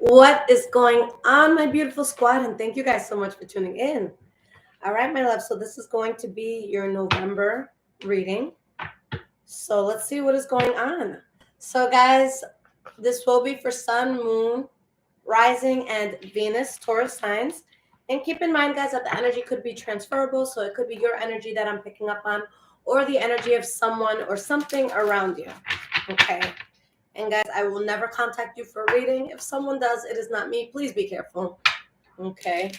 What is going on, my beautiful squad? And thank you guys so much for tuning in. All right, my love. So this is going to be your November reading. So let's see what is going on. So guys, this will be for Sun, Moon, Rising, and Venus, Taurus signs. And keep in mind, guys, that the energy could be transferable. So it could be your energy that I'm picking up on, or the energy of someone or something around you. Okay. And guys, I will never contact you for a reading. If someone does, it is not me. Please be careful. Okay.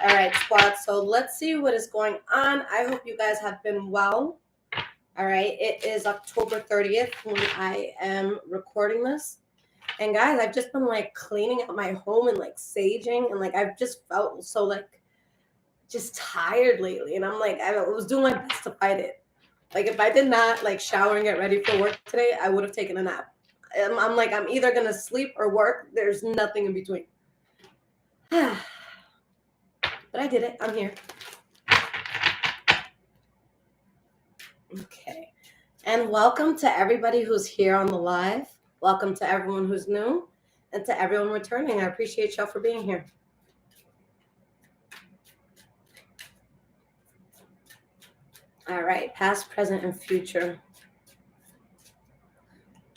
All right, squad. So let's see what is going on. I hope you guys have been well. All right. It is October 30th when I am recording this. And guys, I've just been like cleaning out my home and like saging. And like I've just felt so like just tired lately. And I'm like, I was doing my best to fight it. Like if I did not like shower and get ready for work today, I would have taken a nap. I'm like, I'm either going to sleep or work. There's nothing in between. But I did it. I'm here. Okay. And welcome to everybody who's here on the live. Welcome to everyone who's new and to everyone returning. I appreciate y'all for being here. All right, past, present, and future.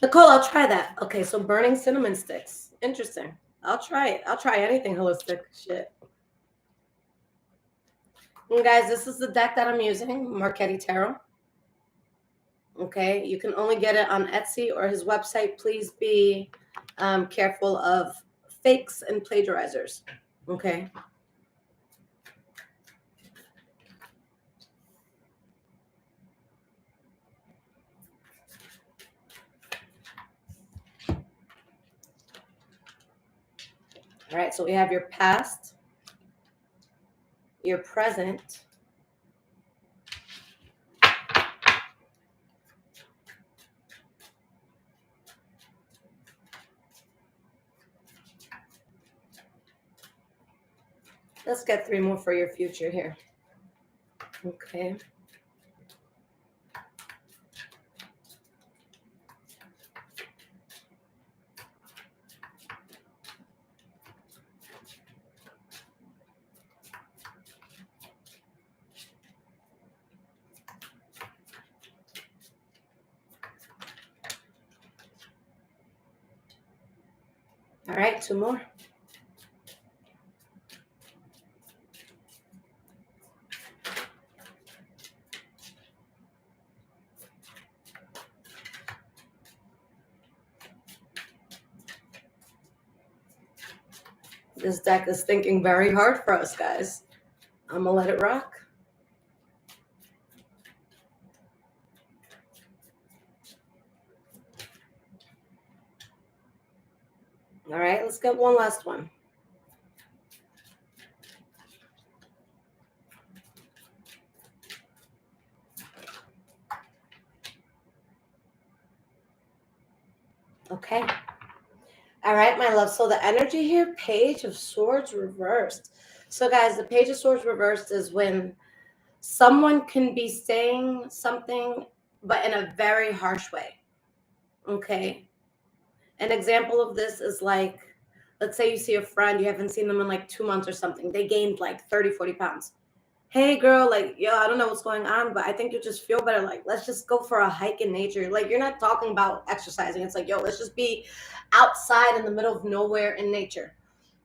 Nicole, I'll try that. Okay, so burning cinnamon sticks. Interesting. I'll try it. I'll try anything holistic. Shit. And guys, this is the deck that I'm using, Marchetti Tarot. Okay, you can only get it on Etsy or his website. Please be careful of fakes and plagiarizers. Okay. All right, so we have your past, your present, let's get 3 more for your future here. Okay. All right, 2 more. This deck is thinking very hard for us, guys. I'm gonna let it rock. All right, let's get one last one. Okay. All right, my love. So the energy here, Page of Swords reversed. So guys, the Page of Swords reversed is when someone can be saying something, but in a very harsh way. Okay. An example of this is like, let's say you see a friend, you haven't seen them in like 2 months or something. They gained like 30, 40 pounds. Hey girl, like, yo, I don't know what's going on, but I think you just feel better. Like, let's just go for a hike in nature. Like, you're not talking about exercising. It's like, yo, let's just be outside in the middle of nowhere in nature.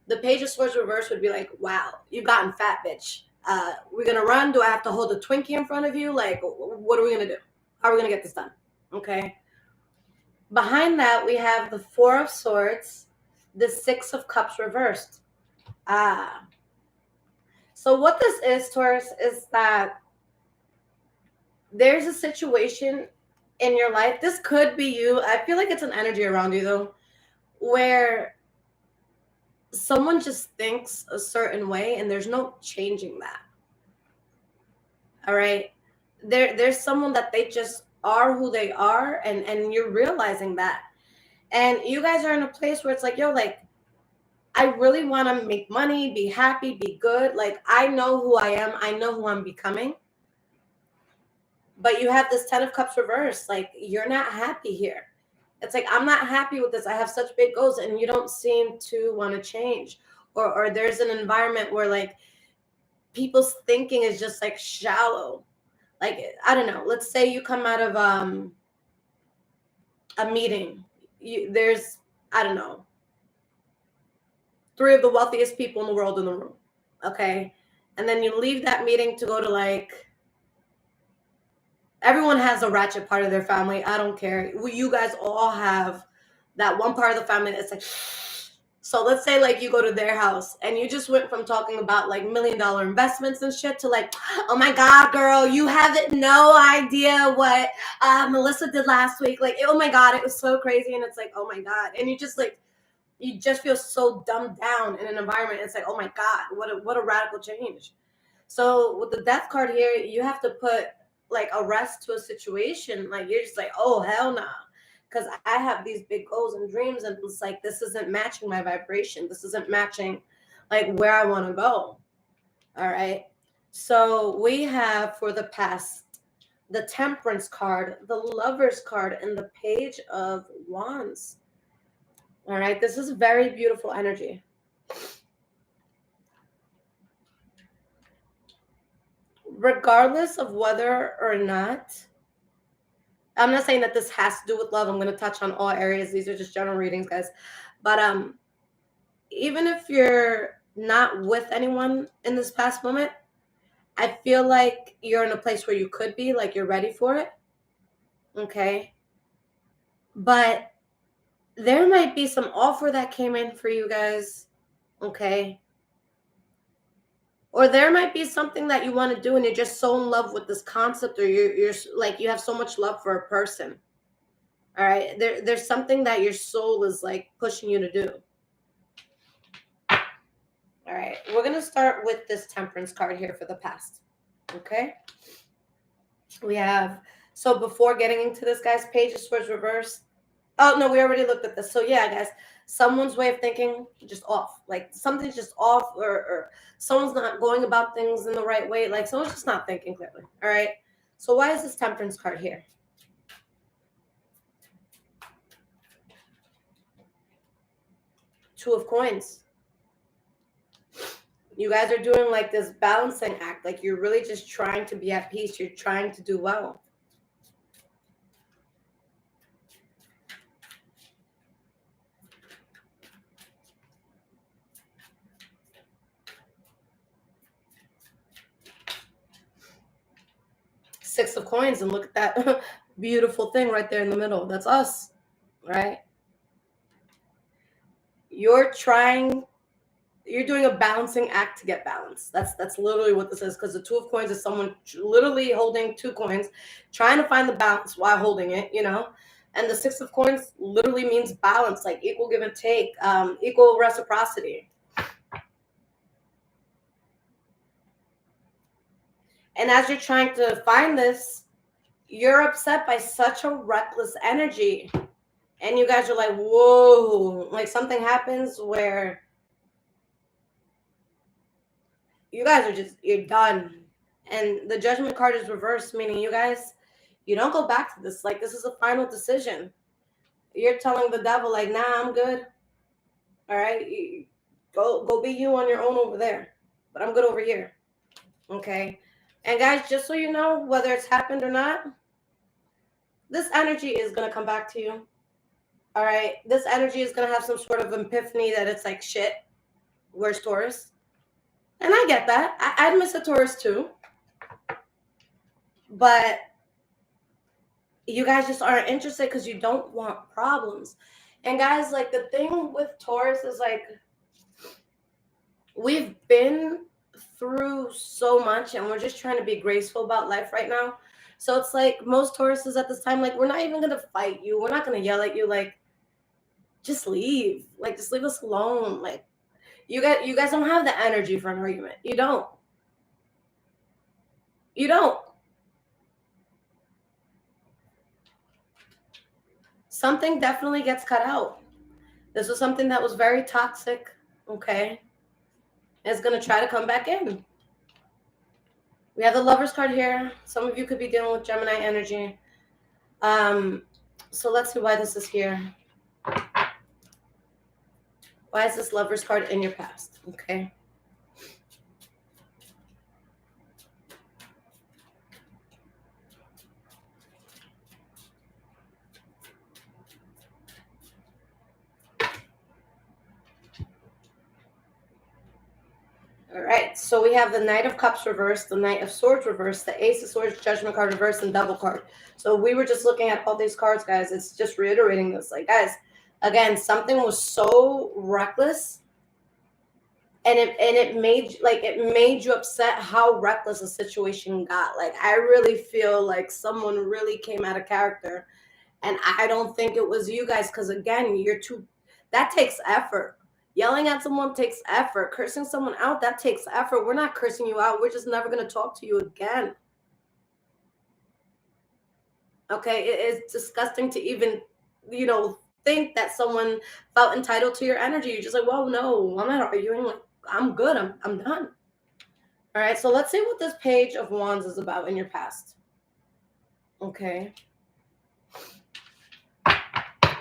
The Page of Swords reverse would be like, wow, you've gotten fat, bitch. We're going to run. Do I have to hold a Twinkie in front of you? Like, what are we going to do? How are we going to get this done? Okay. Behind that, we have the Four of Swords, the Six of Cups reversed. So what this is, Taurus, is that there's a situation in your life. This could be you. I feel like it's an energy around you, though, where someone just thinks a certain way and there's no changing that. All right. There's someone that they just are who they are, and you're realizing that. And you guys are in a place where it's like, yo, like, I really want to make money, be happy, be good. Like, I know who I am. I know who I'm becoming. But you have this Ten of Cups reversed. Like, you're not happy here. It's like, I'm not happy with this. I have such big goals and you don't seem to want to change. Or there's an environment where like people's thinking is just like shallow. Like, I don't know. Let's say you come out of a meeting. There's, I don't know, 3 of the wealthiest people in the world in the room. Okay. And then you leave that meeting to go to like, everyone has a ratchet part of their family. I don't care. You guys all have that one part of the family that's like, so let's say like you go to their house and you just went from talking about like $1 million investments and shit to like, oh my God, girl, you have no idea what Melissa did last week. Like, oh my God, it was so crazy. And it's like, oh my God. And you just like, you just feel so dumbed down in an environment. It's like, oh my God, what a radical change. So with the death card here, you have to put like a rest to a situation. Like, you're just like, oh, hell no. Because I have these big goals and dreams, and it's like, this isn't matching my vibration. This isn't matching like where I want to go. All right. So we have for the past the Temperance card, the Lovers card, and the Page of Wands. All right. This is very beautiful energy. Regardless of whether or not, I'm not saying that this has to do with love. I'm going to touch on all areas. These are just general readings, guys. But even if you're not with anyone in this past moment, I feel like you're in a place where you could be, like you're ready for it. Okay. But there might be some offer that came in for you guys. Okay. Or there might be something that you want to do and you're just so in love with this concept, or you're like, you have so much love for a person. All right. There's something that your soul is like pushing you to do. All right. We're going to start with this Temperance card here for the past. Okay. We have, so before getting into this, guys, Page of Swords reverse. Oh, no, we already looked at this. So yeah, guys, someone's way of thinking just off. Like something's just off, or someone's not going about things in the right way. Like someone's just not thinking clearly. All right. So why is this Temperance card here? Two of Coins. You guys are doing like this balancing act. Like you're really just trying to be at peace. You're trying to do well. Six of Coins, and look at that beautiful thing right there in the middle. That's us, right? You're doing a balancing act to get balance. That's literally what this is, because the Two of Coins is someone literally holding 2 coins, trying to find the balance while holding it, you know? And the Six of Coins literally means balance, like equal give and take, equal reciprocity. And as you're trying to find this, you're upset by such a reckless energy. And you guys are like, whoa, like something happens where you guys are just, you're done. And the Judgment card is reversed, meaning you guys, you don't go back to this. Like, this is a final decision. You're telling the devil, like, nah, I'm good. All right, go be you on your own over there. But I'm good over here. Okay. And guys, just so you know, whether it's happened or not, this energy is going to come back to you. All right. This energy is going to have some sort of epiphany that it's like, shit, where's Taurus? And I get that. I'd miss a Taurus too. But you guys just aren't interested because you don't want problems. And guys, like the thing with Taurus is like, we've been through so much and we're just trying to be graceful about life right now. So it's like most Tauruses at this time, like, we're not even going to fight you. We're not going to yell at you. Like, just leave. Like, just leave us alone. Like, you guys don't have the energy for an argument. You don't. You don't. Something definitely gets cut out. This was something that was very toxic. Okay. It's going to try to come back in. We have the Lovers card here. Some of you could be dealing with Gemini energy. So let's see why this is here. Why is this Lover's card in your past? Okay. All right, so we have the Knight of Cups reversed, the Knight of Swords reversed, the Ace of Swords, Judgment card reversed, and Double card. So we were just looking at all these cards, guys. It's just reiterating this. Like, guys, again, something was so reckless, and it made you upset how reckless the situation got. Like, I really feel like someone really came out of character, and I don't think it was you guys, because again, that takes effort. Yelling at someone takes effort. Cursing someone out, that takes effort. We're not cursing you out. We're just never going to talk to you again. Okay? It is disgusting to even, think that someone felt entitled to your energy. You're just like, well, no, I'm not arguing. Like, I'm good. I'm done. All right, so let's see what this Page of Wands is about in your past. Okay.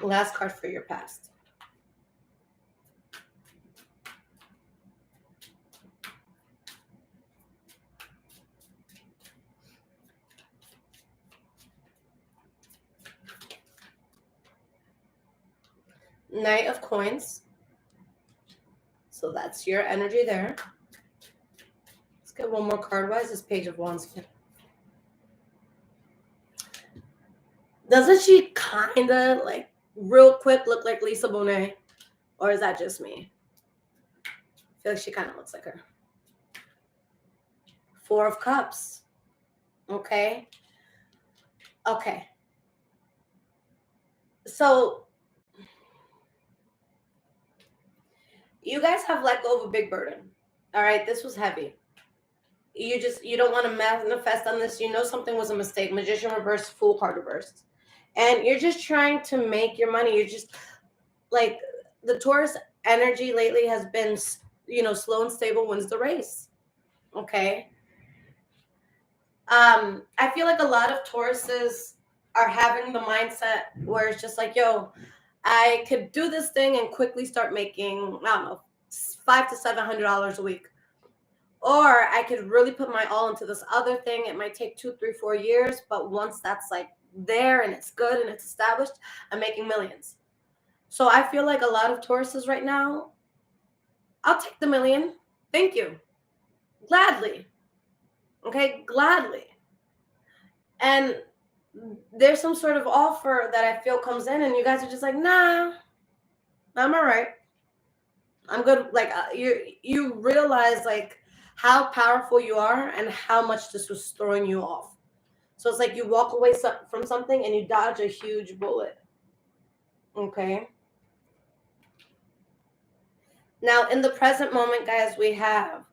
Last card for your past. Knight of Coins. So that's your energy there. Let's get one more card. Why is this Page of Wands here? Doesn't she kind of, like, real quick look like Lisa Bonet? Or is that just me? I feel like she kind of looks like her. Four of Cups. Okay. Okay. So you guys have let go of a big burden. All right. This was heavy. You don't want to manifest on this. You know something was a mistake. Magician reversed, Fool card reversed. And you're just trying to make your money. You're just, like, the Taurus energy lately has been, slow and stable wins the race. Okay. I feel like a lot of Tauruses are having the mindset where it's just like, yo, I could do this thing and quickly start making, I don't know, $500 to $700 a week. Or I could really put my all into this other thing. It might take 2, 3, 4 years, but once that's like there and it's good and it's established, I'm making millions. So I feel like a lot of Tauruses right now, I'll take the million. Thank you. Gladly. Okay, gladly. And there's some sort of offer that I feel comes in, and you guys are just like, nah, I'm all right. I'm good. Like, you realize, like, how powerful you are and how much this was throwing you off. So it's like you walk away from something and you dodge a huge bullet. Okay. Now, in the present moment, guys, we have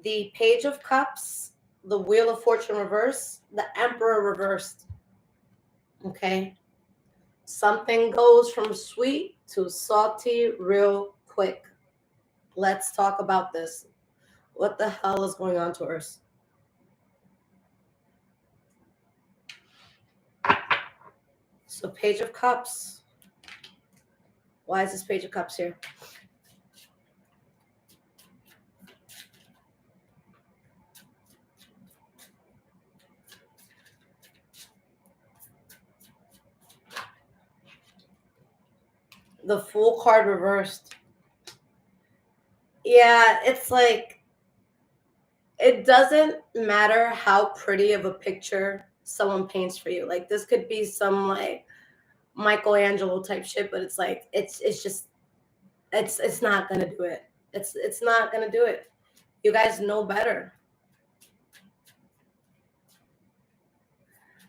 the Page of Cups, the Wheel of Fortune reversed, the Emperor reversed. Okay. Something goes from sweet to salty real quick. Let's talk about this. What the hell is going on, Taurus? So, Page of Cups. Why is this Page of Cups here? The Fool card reversed. Yeah, it's like, it doesn't matter how pretty of a picture someone paints for you. Like, this could be some, like, Michelangelo type shit, but it's like, it's not gonna do it. It's not gonna do it. You guys know better.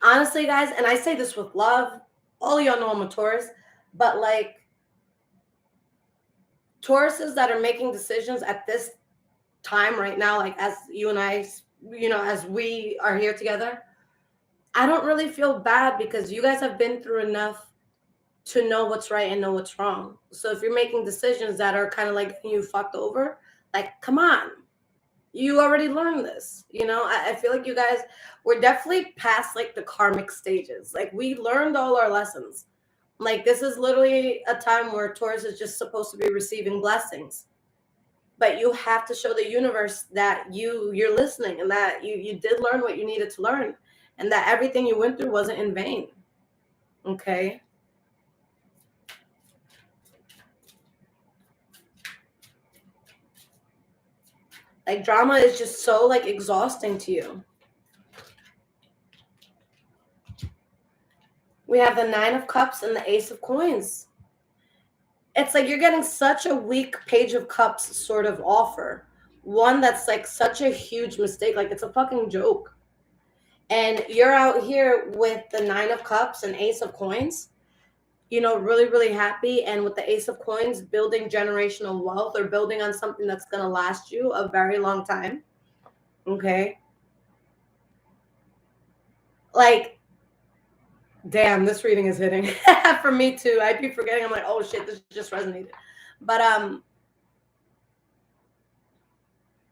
Honestly, guys, and I say this with love, all y'all know I'm a Taurus, but, like, Tauruses that are making decisions at this time right now, like, as you and I, as we are here together, I don't really feel bad because you guys have been through enough to know what's right and know what's wrong. So if you're making decisions that are kind of like you fucked over, like, come on. You already learned this. I feel like you guys were definitely past, like, the karmic stages. Like, we learned all our lessons. Like, this is literally a time where Taurus is just supposed to be receiving blessings. But you have to show the universe that you're listening, and that you did learn what you needed to learn, and that everything you went through wasn't in vain. Okay? Like, drama is just so, like, exhausting to you. We have the Nine of Cups and the Ace of Coins. It's like you're getting such a weak Page of Cups sort of offer. One that's like such a huge mistake. Like, it's a fucking joke. And you're out here with the Nine of Cups and Ace of Coins, you know, really, really happy. And with the Ace of Coins, building generational wealth, or building on something that's going to last you a very long time. Okay. Like, damn, this reading is hitting for me too. I'd be forgetting. I'm like, oh shit, this just resonated. But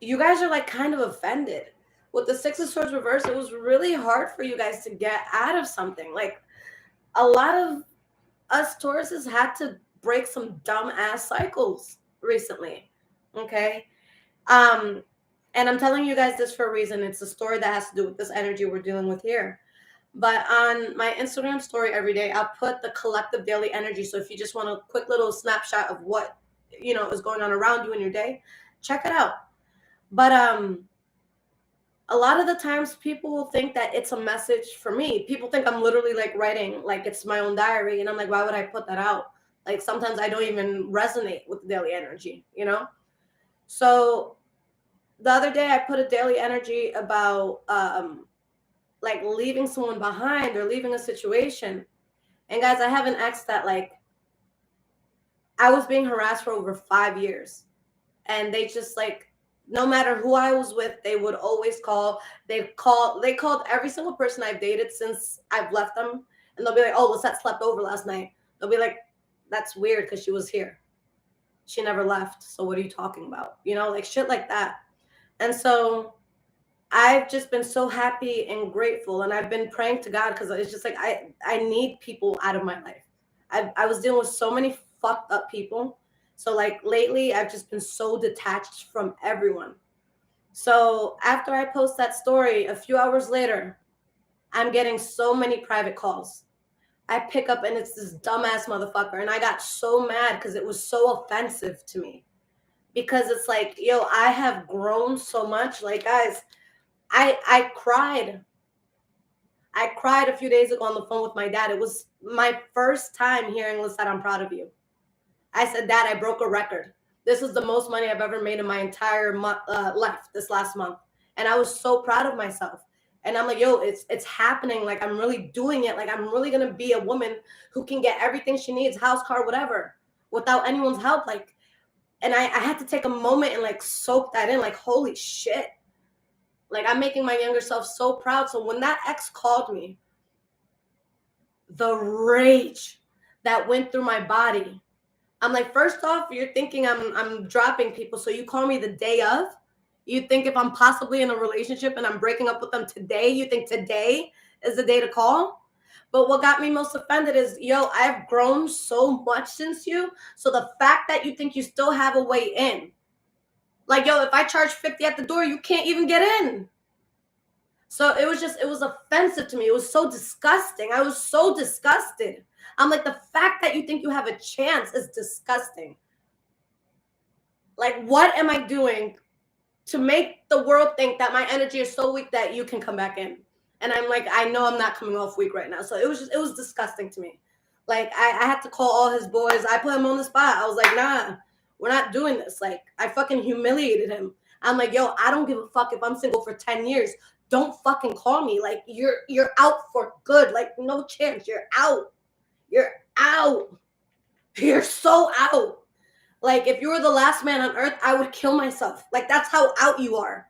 you guys are like kind of offended. With the Six of Swords reverse, it was really hard for you guys to get out of something. Like, a lot of us Tauruses had to break some dumb ass cycles recently. Okay. And I'm telling you guys this for a reason. It's a story that has to do with this energy we're dealing with here. But on my Instagram story every day, I'll put the collective daily energy. So if you just want a quick little snapshot of what, you know, is going on around you in your day, check it out. But a lot of the times people will think that it's a message for me. People think I'm literally like writing, like it's my own diary. And I'm like, why would I put that out? Like, sometimes I don't even resonate with the daily energy, you know? So the other day I put a daily energy about like leaving someone behind or leaving a situation. And guys, I have an ex that, like, I was being harassed for over 5 years. And they just, like, no matter who I was with, they would always call. They called every single person I've dated since I've left them. And they'll be like, oh, Lisette slept over last night. They'll be like, that's weird because she was here. She never left. So what are you talking about? You know, like shit like that. And so I've just been so happy and grateful. And I've been praying to God, because it's just like I need people out of my life. I was dealing with so many fucked up people. So like lately, I've just been so detached from everyone. So after I post that story, a few hours later, I'm getting so many private calls. I pick up and it's this dumbass motherfucker. And I got so mad because it was so offensive to me. Because it's like, yo, I have grown so much. Like, guys, I cried. I cried a few days ago on the phone with my dad. It was my first time hearing Lisette, I'm proud of you. I said, Dad, I broke a record. This is the most money I've ever made in my entire life this last month. And I was so proud of myself. And I'm like, yo, it's happening. Like, I'm really doing it. Like, I'm really going to be a woman who can get everything she needs, house, car, whatever, without anyone's help. Like, and I had to take a moment and like soak that in. Like, holy shit. Like, I'm making my younger self so proud. So when that ex called me, the rage that went through my body, I'm like, first off, you're thinking I'm dropping people. So you call me the day of? You think if I'm possibly in a relationship and I'm breaking up with them today, you think today is the day to call? But what got me most offended is, yo, I've grown so much since you. So the fact that you think you still have a way in, like, yo, if I charge 50 at the door, you can't even get in. So it was offensive to me. It was so disgusting. I was so disgusted. I'm like, the fact that you think you have a chance is disgusting. Like, what am I doing to make the world think that my energy is so weak that you can come back in? And I'm like, I know I'm not coming off weak right now. So it was disgusting to me. Like, I had to call all his boys. I put him on the spot. I was like, nah, we're not doing this. Like, I fucking humiliated him. I'm like, yo, I don't give a fuck if I'm single for 10 years. Don't fucking call me. Like, you're out for good. Like, no chance. You're out. You're out. You're so out. Like, if you were the last man on earth, I would kill myself. Like, that's how out you are.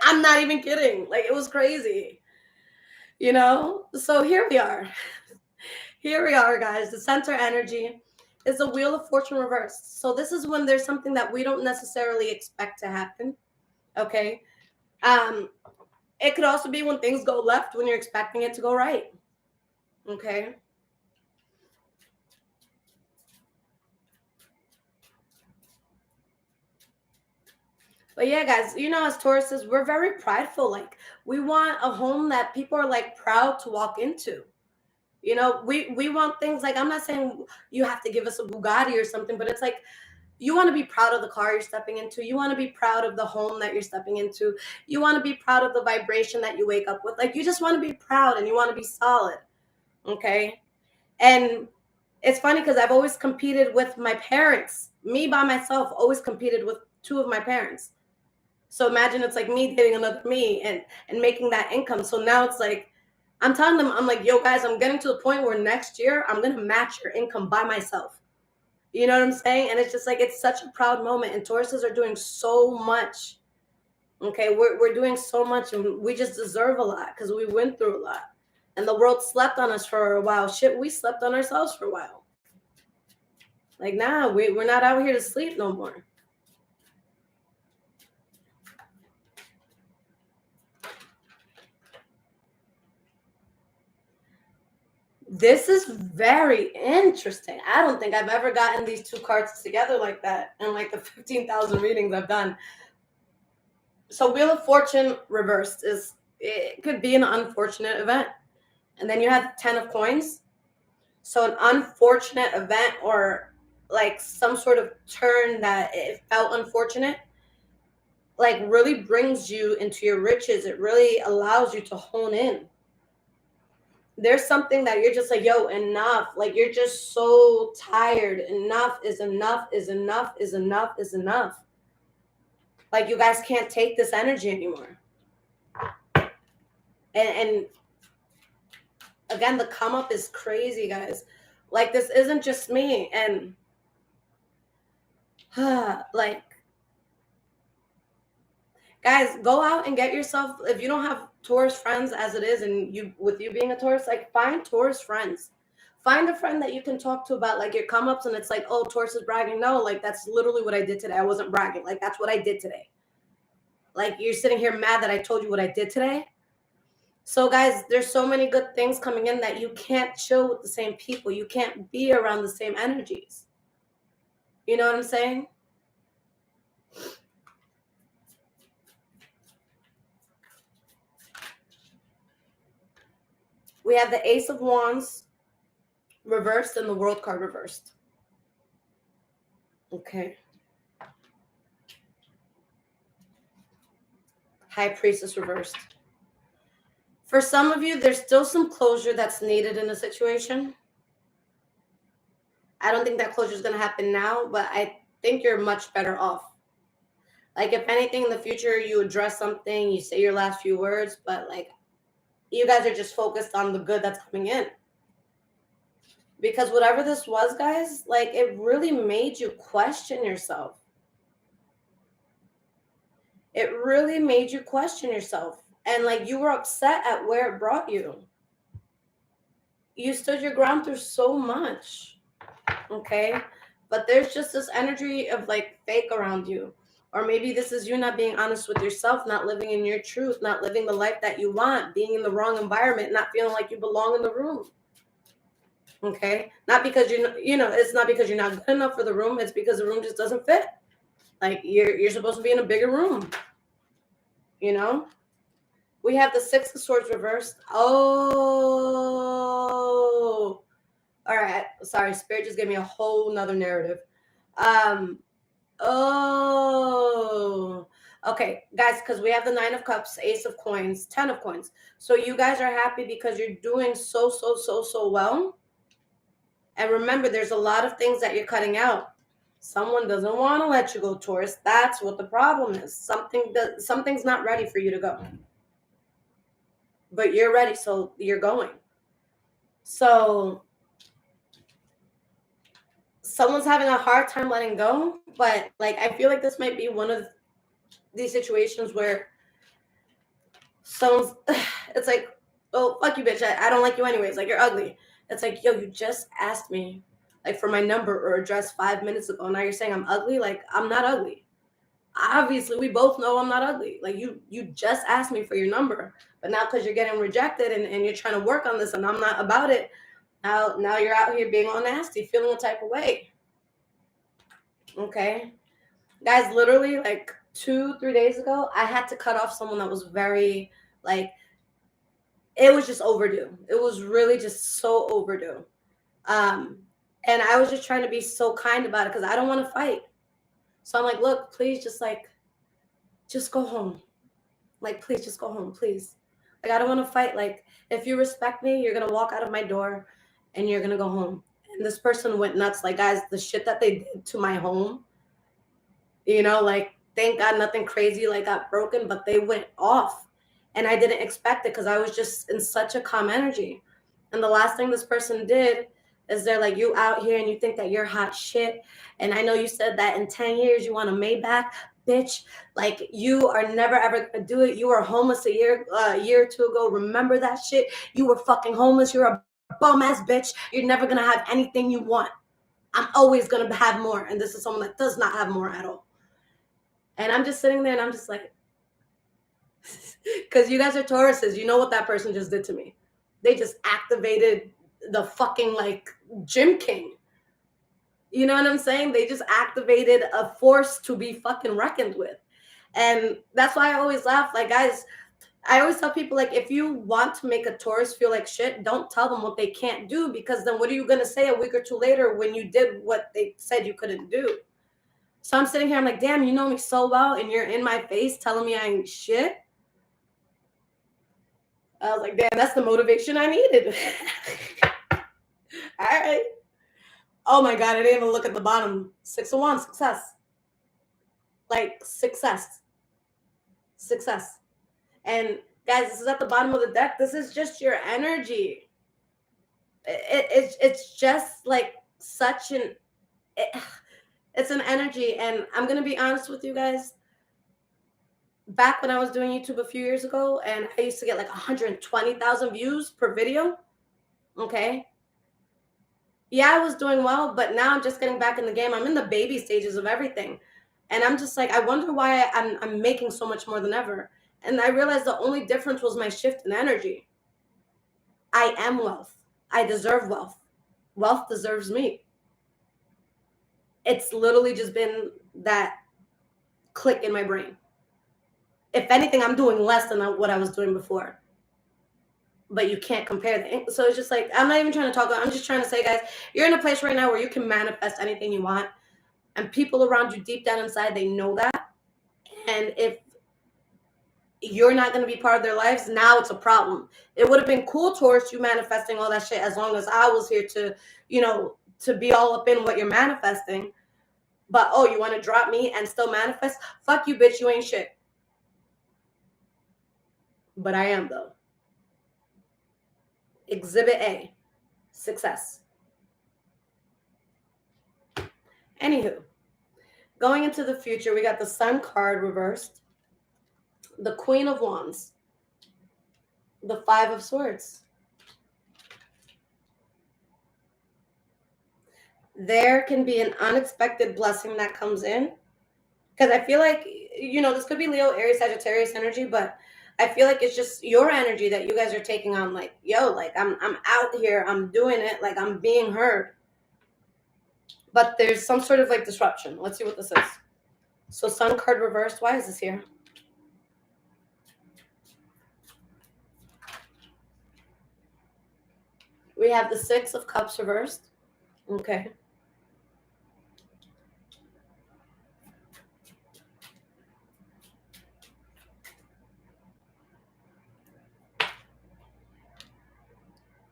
I'm not even kidding. Like, it was crazy. You know? So here we are. Here we are, guys. The center energy is the Wheel of Fortune reversed. So this is when there's something that we don't necessarily expect to happen. Okay? It could also be when things go left when you're expecting it to go right. Okay. But yeah, guys, you know, as Tauruses, we're very prideful. Like, we want a home that people are like proud to walk into. You know, we want things like, I'm not saying you have to give us a Bugatti or something, but it's like, you want to be proud of the car you're stepping into. You want to be proud of the home that you're stepping into. You want to be proud of the vibration that you wake up with. Like, you just want to be proud and you want to be solid. Okay. And it's funny because I've always competed with my parents. Me by myself always competed with two of my parents. So imagine it's like me dating another me and making that income. So now it's like, I'm telling them, I'm like, yo guys, I'm getting to the point where next year I'm gonna match your income by myself. You know what I'm saying? And it's just like, it's such a proud moment. And Tauruses are doing so much. Okay, we're doing so much, and we just deserve a lot because we went through a lot. And the world slept on us for a while. Shit, we slept on ourselves for a while. Like, nah, we're not out here to sleep no more. This is very interesting. I don't think I've ever gotten these two cards together like that in like the 15,000 readings I've done. So Wheel of Fortune reversed is, it could be an unfortunate event. And then you have 10 of coins. So an unfortunate event, or like some sort of turn that it felt unfortunate, like really brings you into your riches. It really allows you to hone in. There's something that you're just like, yo, enough. Like, you're just so tired. Enough is enough is enough is enough is enough. Like, you guys can't take this energy anymore. And again, the come up is crazy, guys. Like, this isn't just me. And like, guys, go out and get yourself, if you don't have Taurus friends as it is, and you, with you being a Taurus, like, find Taurus friends. Find a friend that you can talk to about like your come ups, and it's like, oh, Taurus is bragging. No, like, that's literally what I did today. I wasn't bragging. Like, that's what I did today. Like, you're sitting here mad that I told you what I did today. So guys, there's so many good things coming in that you can't chill with the same people. You can't be around the same energies. You know what I'm saying? We have the Ace of Wands reversed and the World card reversed. Okay. High Priestess reversed. For some of you, there's still some closure that's needed in a situation. I don't think that closure is going to happen now, but I think you're much better off. Like, if anything, in the future, you address something, you say your last few words, but like, you guys are just focused on the good that's coming in. Because whatever this was, guys, like, it really made you question yourself. It really made you question yourself. And like, you were upset at where it brought you. You stood your ground through so much. Okay? But there's just this energy of like fake around you. Or maybe this is you not being honest with yourself, not living in your truth, not living the life that you want, being in the wrong environment, not feeling like you belong in the room. Okay? Not because you know, it's not because you're not good enough for the room, it's because the room just doesn't fit. Like, you're supposed to be in a bigger room. You know? We have the Six of Swords reversed. Oh, all right. Sorry, Spirit just gave me a whole nother narrative. Oh, okay, guys, because we have the Nine of Cups, Ace of Coins, 10 of Coins. So you guys are happy because you're doing so well. And remember, there's a lot of things that you're cutting out. Someone doesn't want to let you go, Taurus. That's what the problem is. Something's not ready for you to go. But you're ready, so you're going. So someone's having a hard time letting go, but like, I feel like this might be one of these situations where someone's, it's like, oh, fuck you, bitch. I don't like you anyways. Like, you're ugly. It's like, yo, you just asked me like for my number or address 5 minutes ago. Now you're saying I'm ugly. Like, I'm not ugly. Obviously, we both know I'm not ugly. Like you just asked me for your number, but now because you're getting rejected and you're trying to work on this and I'm not about it, now you're out here being all nasty, feeling a type of way. Okay. Guys, literally like 2-3 days ago, I had to cut off someone that was very like, it was just overdue. It was really just so overdue. Um, and I was just trying to be so kind about it because I don't want to fight. So I'm like, look, please just go home. Like, please just go home, please. Like, I don't want to fight. Like, if you respect me, you're going to walk out of my door and you're going to go home. And this person went nuts. Like, guys, the shit that they did to my home, like, thank God nothing crazy like got broken, but they went off. And I didn't expect it because I was just in such a calm energy. And the last thing this person did is they're like, you out here and you think that you're hot shit. And I know you said that in 10 years you want a Maybach. Bitch, like you are never ever gonna do it. You were homeless a year or two ago. Remember that shit? You were fucking homeless. You're a bum ass bitch. You're never gonna have anything you want. I'm always gonna have more. And this is someone that does not have more at all. And I'm just sitting there and I'm just like, because you guys are Tauruses, you know what that person just did to me. They just activated the fucking like Gym King. You know what I'm saying? They just activated a force to be fucking reckoned with. And that's why I always laugh. Like, guys, I always tell people, like, if you want to make a Taurus feel like shit, don't tell them what they can't do, because then what are you going to say a week or two later when you did what they said you couldn't do? So I'm sitting here, I'm like, damn, you know me so well, and you're in my face telling me I ain't shit. I was like, damn, that's the motivation I needed. All right. Oh my God, I didn't even look at the bottom. 6 of Wands, success. Like, success. Success. And guys, this is at the bottom of the deck. This is just your energy. It's just like such it's an energy. And I'm going to be honest with you guys. Back when I was doing YouTube a few years ago, and I used to get like 120,000 views per video. Okay. Yeah, I was doing well, but now I'm just getting back in the game. I'm in the baby stages of everything. And I'm just like, I wonder why I'm making so much more than ever. And I realized the only difference was my shift in energy. I am wealth. I deserve wealth. Wealth deserves me. It's literally just been that click in my brain. If anything, I'm doing less than what I was doing before. But you can't compare that. So it's just like, I'm not even trying to talk about, I'm just trying to say, guys, you're in a place right now where you can manifest anything you want. And people around you deep down inside, they know that. And if you're not going to be part of their lives, now it's a problem. It would have been cool towards you manifesting all that shit as long as I was here to, to be all up in what you're manifesting. But, oh, you want to drop me and still manifest? Fuck you, bitch. You ain't shit. But I am, though. Exhibit A, success. Anywho, going into the future, we got the Sun card reversed, the Queen of Wands, the Five of Swords. There can be an unexpected blessing that comes in. Because I feel like, this could be Leo, Aries, Sagittarius energy, but I feel like it's just your energy that you guys are taking on. Like, yo, like I'm out here, I'm doing it, like I'm being heard. But there's some sort of like disruption. Let's see what this is. So Sun card reversed. Why is this here? We have the Six of Cups reversed. Okay.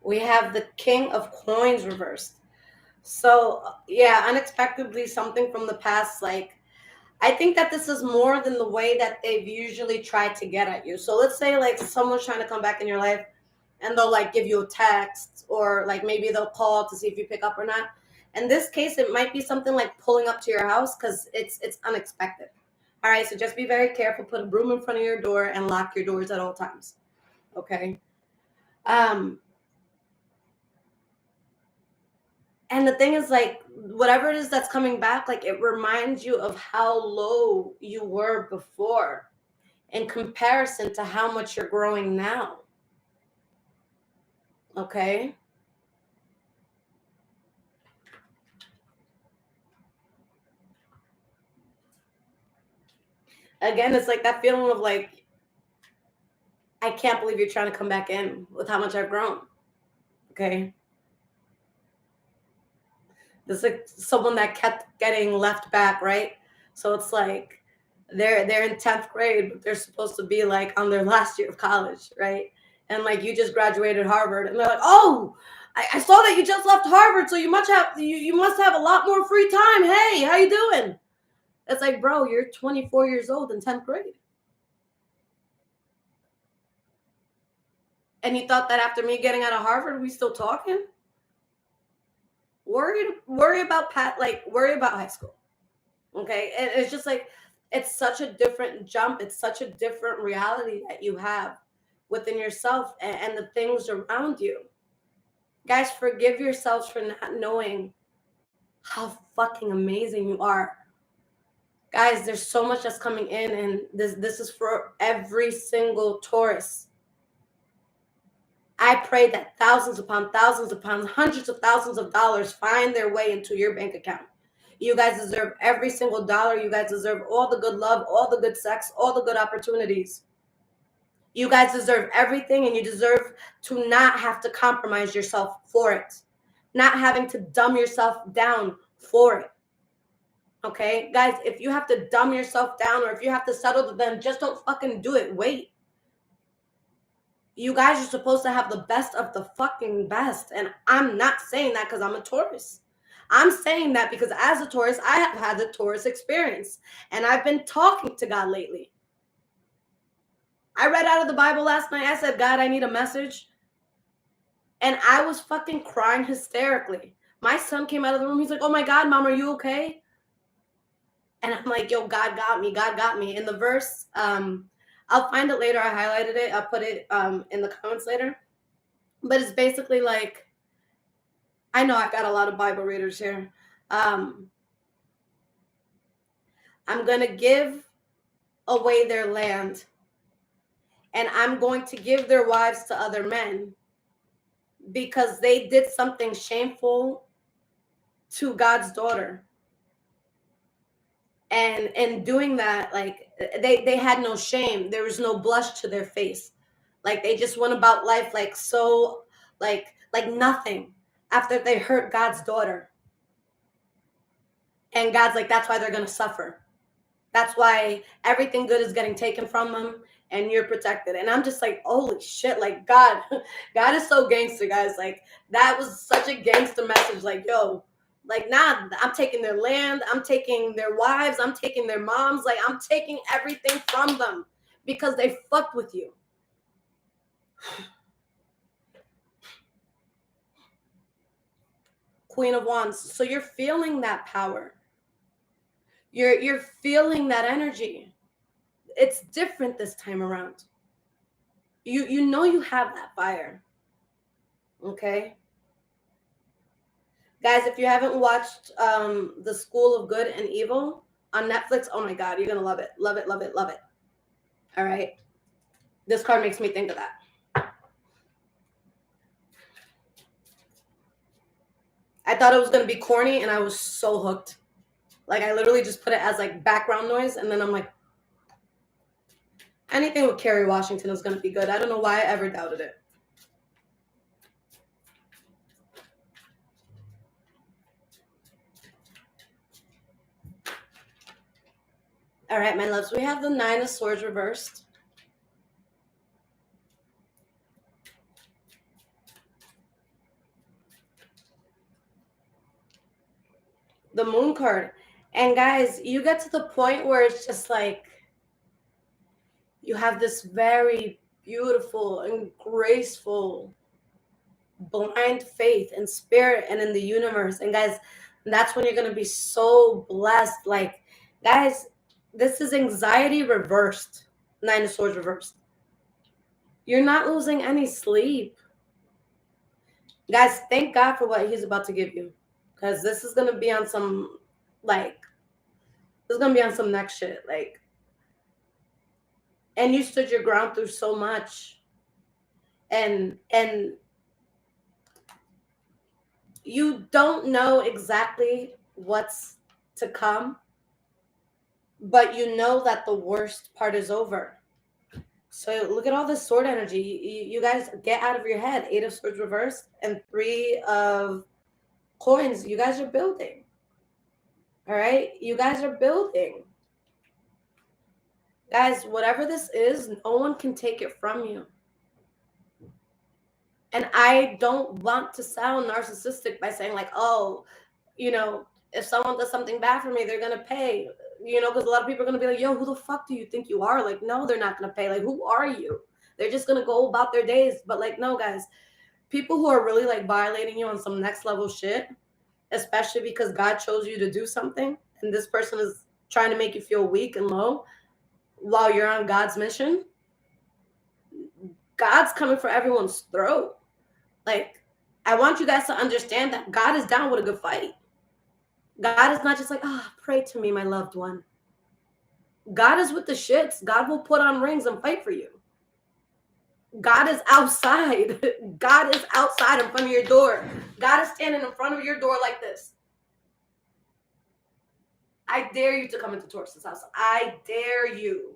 We have the King of Coins reversed. So, yeah, unexpectedly something from the past. Like, I think that this is more than the way that they've usually tried to get at you. So let's say like someone's trying to come back in your life and they'll like give you a text, or like maybe they'll call to see if you pick up or not. In this case, it might be something like pulling up to your house because it's unexpected. All right, so just be very careful. Put a broom in front of your door and lock your doors at all times. Okay. And the thing is, like, whatever it is that's coming back, like it reminds you of how low you were before in comparison to how much you're growing now. Okay? Again, it's like that feeling of like, I can't believe you're trying to come back in with how much I've grown. Okay? There's like someone that kept getting left back, right? So it's like they're in 10th grade, but they're supposed to be like on their last year of college, right? And like you just graduated Harvard, and they're like, oh, I saw that you just left Harvard, so you must have a lot more free time. Hey, how you doing? It's like, bro, you're 24 years old in 10th grade. And you thought that after me getting out of Harvard, we still talking? Worry about high school. Okay. And it's just like, it's such a different jump. It's such a different reality that you have within yourself and the things around you. Guys, forgive yourselves for not knowing how fucking amazing you are. Guys, there's so much that's coming in, and this is for every single Taurus. I pray that thousands upon hundreds of thousands of dollars find their way into your bank account. You guys deserve every single dollar. You guys deserve all the good love, all the good sex, all the good opportunities. You guys deserve everything, and you deserve to not have to compromise yourself for it. Not having to dumb yourself down for it. Okay? Guys, if you have to dumb yourself down or if you have to settle, then just don't fucking do it. Wait. You guys are supposed to have the best of the fucking best. And I'm not saying that because I'm a Taurus. I'm saying that because as a Taurus, I have had the Taurus experience. And I've been talking to God lately. I read out of the Bible last night. I said, God, I need a message. And I was fucking crying hysterically. My son came out of the room. He's like, oh my God, Mom, are you okay? And I'm like, yo, God got me. God got me. In the verse, I'll find it later. I highlighted it. I'll put it in the comments later. But it's basically like, I know I've got a lot of Bible readers here. I'm going to give away their land, and I'm going to give their wives to other men because they did something shameful to God's daughter. And in doing that, like they had no shame. There was no blush to their face. Like they just went about life like so like nothing after they hurt God's daughter. And God's like, that's why they're going to suffer. That's why everything good is getting taken from them and you're protected. And I'm just like, holy shit, like God is so gangster, guys. Like that was such a gangster message. Like, yo, like, nah, I'm taking their land. I'm taking their wives. I'm taking their moms. Like, I'm taking everything from them because they fucked with you. Queen of Wands. So you're feeling that power. You're feeling that energy. It's different this time around. You know you have that fire. Okay? Guys, if you haven't watched The School of Good and Evil on Netflix, oh my God, you're going to love it. Love it, love it, love it. All right? This card makes me think of that. I thought it was going to be corny, and I was so hooked. Like, I literally just put it as, like, background noise, and then I'm like, anything with Kerry Washington is going to be good. I don't know why I ever doubted it. All right, my loves, we have the Nine of Swords reversed. The Moon card. And guys, you get to the point where it's just like you have this very beautiful and graceful blind faith in spirit and in the universe. And guys, that's when you're going to be so blessed. Like, guys, this is anxiety reversed. Nine of Swords reversed. You're not losing any sleep. Guys, thank God for what he's about to give you. because this is gonna be on some like this is gonna be on some next shit. Like, and you stood your ground through so much, and you don't know exactly what's to come, but you know that the worst part is over. So look at all this sword energy. You guys get out of your head. 8 of Swords reversed and 3 of Coins. You guys are building. All right? You guys are building. Guys, whatever this is, no one can take it from you. And I don't want to sound narcissistic by saying like, oh, you know, if someone does something bad for me, they're going to pay. You know, because a lot of people are going to be like, yo, who the fuck do you think you are? Like, no, they're not going to pay. Like, who are you? They're just going to go about their days. But like, no, guys, people who are really like violating you on some next level shit, especially because God chose you to do something, and this person is trying to make you feel weak and low while you're on God's mission, God's coming for everyone's throat. Like, I want you guys to understand that God is down with a good fight. God is not just like, pray to me, my loved one. God is with the shits. God will put on rings and fight for you. God is outside. God is outside in front of your door. God is standing in front of your door like this. I dare you to come into Taurus's house. I dare you.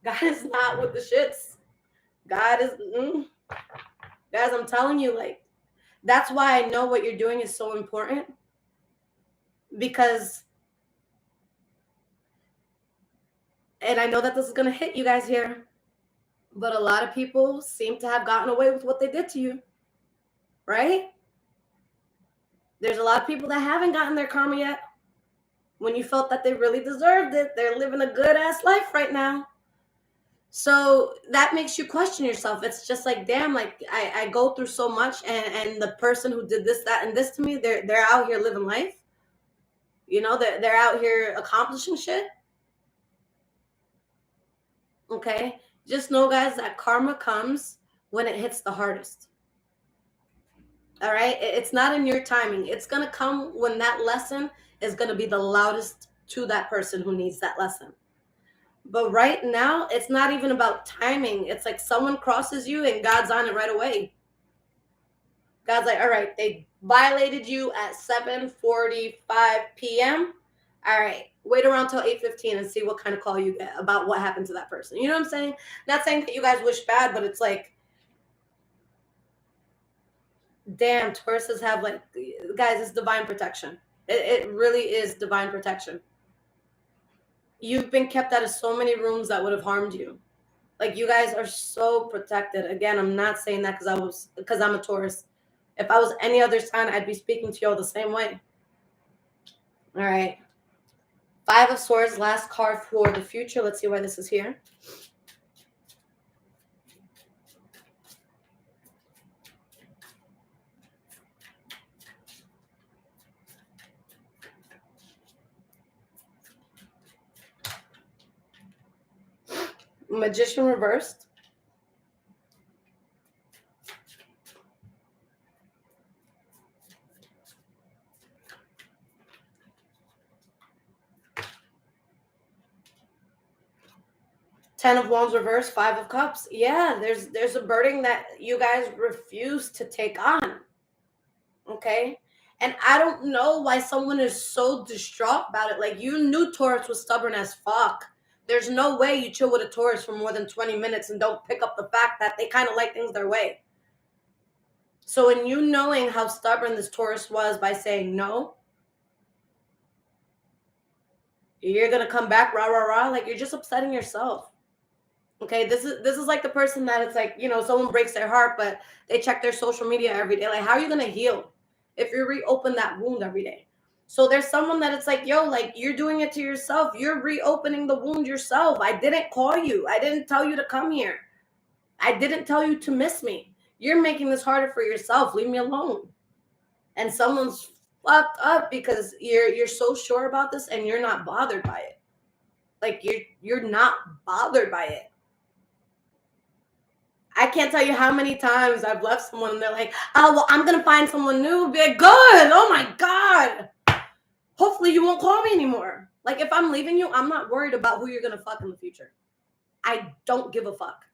God is not with the shits. God is, guys, I'm telling you, like, that's why I know what you're doing is so important. Because, and I know that this is going to hit you guys here, but a lot of people seem to have gotten away with what they did to you, right? There's a lot of people that haven't gotten their karma yet. When you felt that they really deserved it, they're living a good-ass life right now. So that makes you question yourself. It's just like, damn, like I go through so much, and the person who did this, that, and this to me, they're out here living life. You know, they're out here accomplishing shit. Okay? Just know, guys, that karma comes when it hits the hardest. All right? It's not in your timing. It's going to come when that lesson is going to be the loudest to that person who needs that lesson. But right now, it's not even about timing. It's like someone crosses you and God's on it right away. God's like, all right, they violated you at 7:45 p.m. All right, wait around till 8:15 and see what kind of call you get about what happened to that person. You know what I'm saying? Not saying that you guys wish bad, but it's like, damn, Tauruses have like, guys, it's divine protection. It really is divine protection. You've been kept out of so many rooms that would have harmed you. Like, you guys are so protected. Again, I'm not saying that because I'm a Taurus. If I was any other sign, I'd be speaking to you all the same way. All right. 5 of Swords, last card for the future. Let's see why this is here. Magician reversed. Ten of Wands reversed. 5 of Cups. Yeah, there's a burden that you guys refuse to take on. Okay? And I don't know why someone is so distraught about it. Like, you knew Taurus was stubborn as fuck. There's no way you chill with a Taurus for more than 20 minutes and don't pick up the fact that they kind of like things their way. So in you knowing how stubborn this Taurus was by saying no, you're going to come back rah, rah, rah. Like, you're just upsetting yourself. Okay, this is like the person that it's like, you know, someone breaks their heart, but they check their social media every day. Like, how are you going to heal if you reopen that wound every day? So there's someone that it's like, yo, like, you're doing it to yourself. You're reopening the wound yourself. I didn't call you. I didn't tell you to come here. I didn't tell you to miss me. You're making this harder for yourself. Leave me alone. And someone's fucked up because you're so sure about this and you're not bothered by it. Like, you're not bothered by it. I can't tell you how many times I've left someone and they're like, oh, well, I'm going to find someone new. Be like, good. Oh, my God. Hopefully you won't call me anymore. Like, if I'm leaving you, I'm not worried about who you're going to fuck in the future. I don't give a fuck.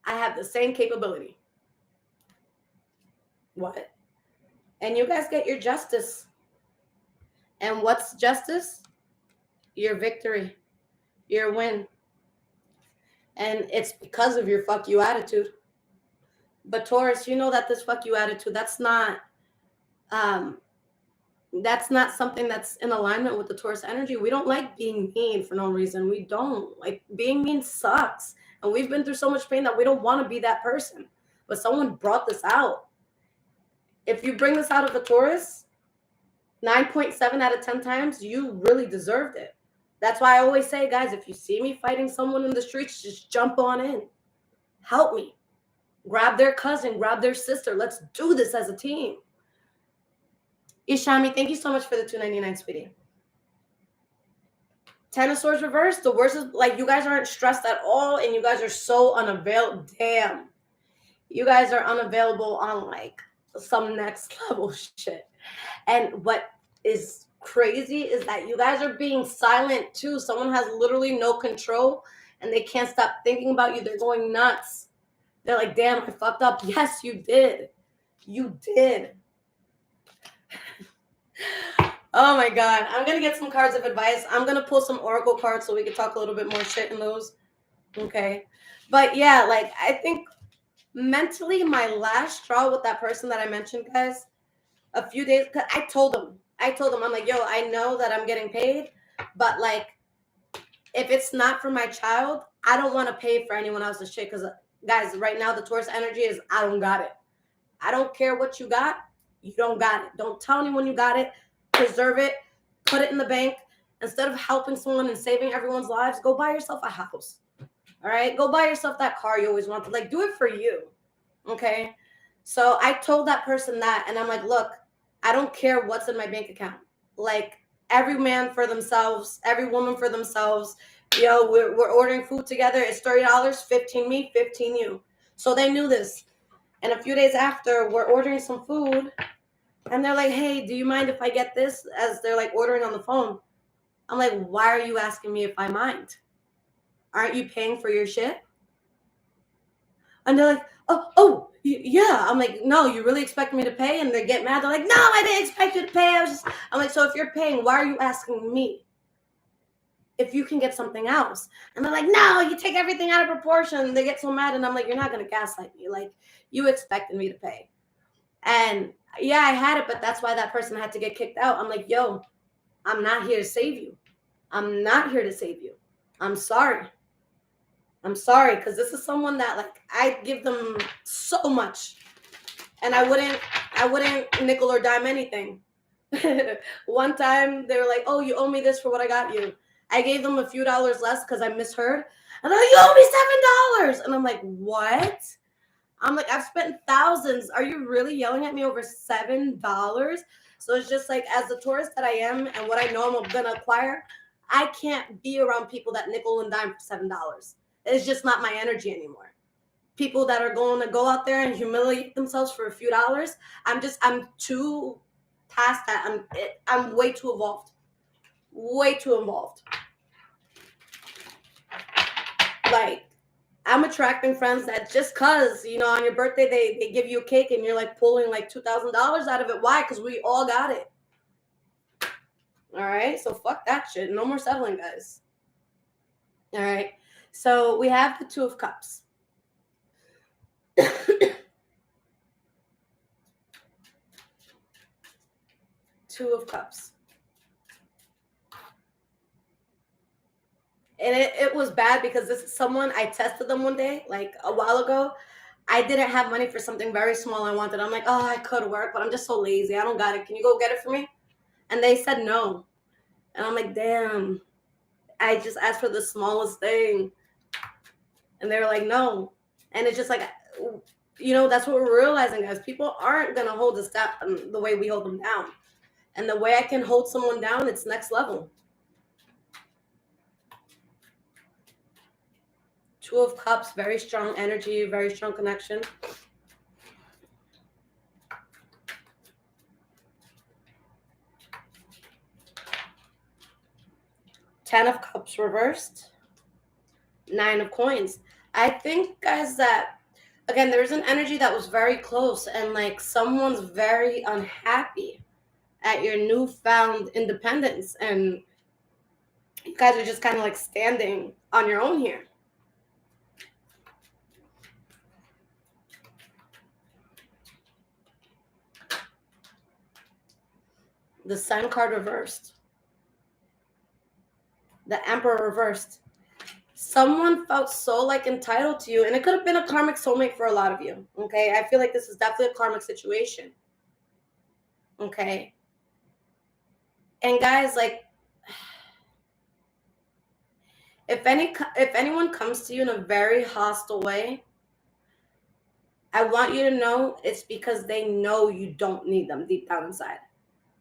I have the same capability. What? And you guys get your justice. And what's justice? Your victory. Your win. And it's because of your fuck you attitude. But Taurus, you know that this fuck you attitude, that's not something that's in alignment with the Taurus energy. We don't like being mean for no reason. We don't. Like, being mean sucks. And we've been through so much pain that we don't want to be that person. But someone brought this out. If you bring this out of a Taurus, 9.7 out of 10 times, you really deserved it. That's why I always say, guys, if you see me fighting someone in the streets, just jump on in. Help me. Grab their cousin, grab their sister. Let's do this as a team. Ishami, thank you so much for the $2.99, sweetie. Ten of Swords reversed. The worst is, like, you guys aren't stressed at all, and you guys are so unavailable. Damn. You guys are unavailable on, like, some next level shit. And what is crazy is that you guys are being silent, too. Someone has literally no control, and they can't stop thinking about you. They're going nuts. They're like, damn, I fucked up. Yes, you did. You did. Oh my God. I'm going to get some cards of advice. I'm going to pull some oracle cards so we can talk a little bit more shit in those. Okay. But yeah, like, I think mentally my last straw with that person that I mentioned, guys, a few days, cause I told them, I'm like, yo, I know that I'm getting paid, but like, if it's not for my child, I don't want to pay for anyone else's shit. Because guys, right now the Taurus energy is, I don't got it. I don't care what you got. You don't got it. Don't tell anyone you got it. Preserve it. Put it in the bank. Instead of helping someone and saving everyone's lives, go buy yourself a house. All right? Go buy yourself that car you always wanted. Like, do it for you. Okay? So I told that person that, and I'm like, look, I don't care what's in my bank account. Like, every man for themselves, every woman for themselves. Yo, we're ordering food together. It's $30, 15 me, 15 you. So they knew this. And a few days after, we're ordering some food. And they're like, hey, do you mind if I get this? As they're like ordering on the phone. I'm like, why are you asking me if I mind? Aren't you paying for your shit? And they're like, oh, yeah. I'm like, no, you really expect me to pay? And they get mad. They're like, no, I didn't expect you to pay. I'm like, so if you're paying, why are you asking me if you can get something else? And they're like, no, you take everything out of proportion. They get so mad. And I'm like, you're not going to gaslight me. Like, you expected me to pay. And yeah, I had it, but that's why that person had to get kicked out. I'm like, yo, I'm not here to save you. I'm not here to save you. I'm sorry. I'm sorry, because this is someone that, like, I give them so much. And I wouldn't nickel or dime anything. One time they were like, oh, you owe me this for what I got you. I gave them a few dollars less because I misheard. And they're like, you owe me $7. And I'm like, what? I'm like, I've spent thousands. Are you really yelling at me over $7? So it's just like, as the Taurus that I am and what I know I'm going to acquire, I can't be around people that nickel and dime for $7. It's just not my energy anymore. People that are going to go out there and humiliate themselves for a few dollars, I'm too past that. I'm way too involved. Way too involved. Like, I'm attracting friends that just cause, you know, on your birthday, they give you a cake and you're like pulling like $2,000 out of it. Why? Because we all got it. All right. So fuck that shit. No more settling, guys. All right. So we have the Two of Cups. Two of Cups. And it was bad because this is someone, I tested them one day, like a while ago. I didn't have money for something very small I wanted. I'm like, oh, I could work, but I'm just so lazy. I don't got it. Can you go get it for me? And they said no. And I'm like, damn, I just asked for the smallest thing. And they were like, no. And it's just like, you know, that's what we're realizing, guys. People aren't going to hold us down the way we hold them down. And the way I can hold someone down, it's next level. Two of Cups, very strong energy, very strong connection. Ten of Cups reversed. Nine of Coins. I think, guys, that, again, there's an energy that was very close, and like someone's very unhappy at your newfound independence, and you guys are just kind of like standing on your own here. The Sun card reversed. The Emperor reversed. Someone felt so like entitled to you, and it could have been a karmic soulmate for a lot of you. Okay, I feel like this is definitely a karmic situation. Okay, and guys, like, if anyone comes to you in a very hostile way, I want you to know it's because they know you don't need them deep down inside.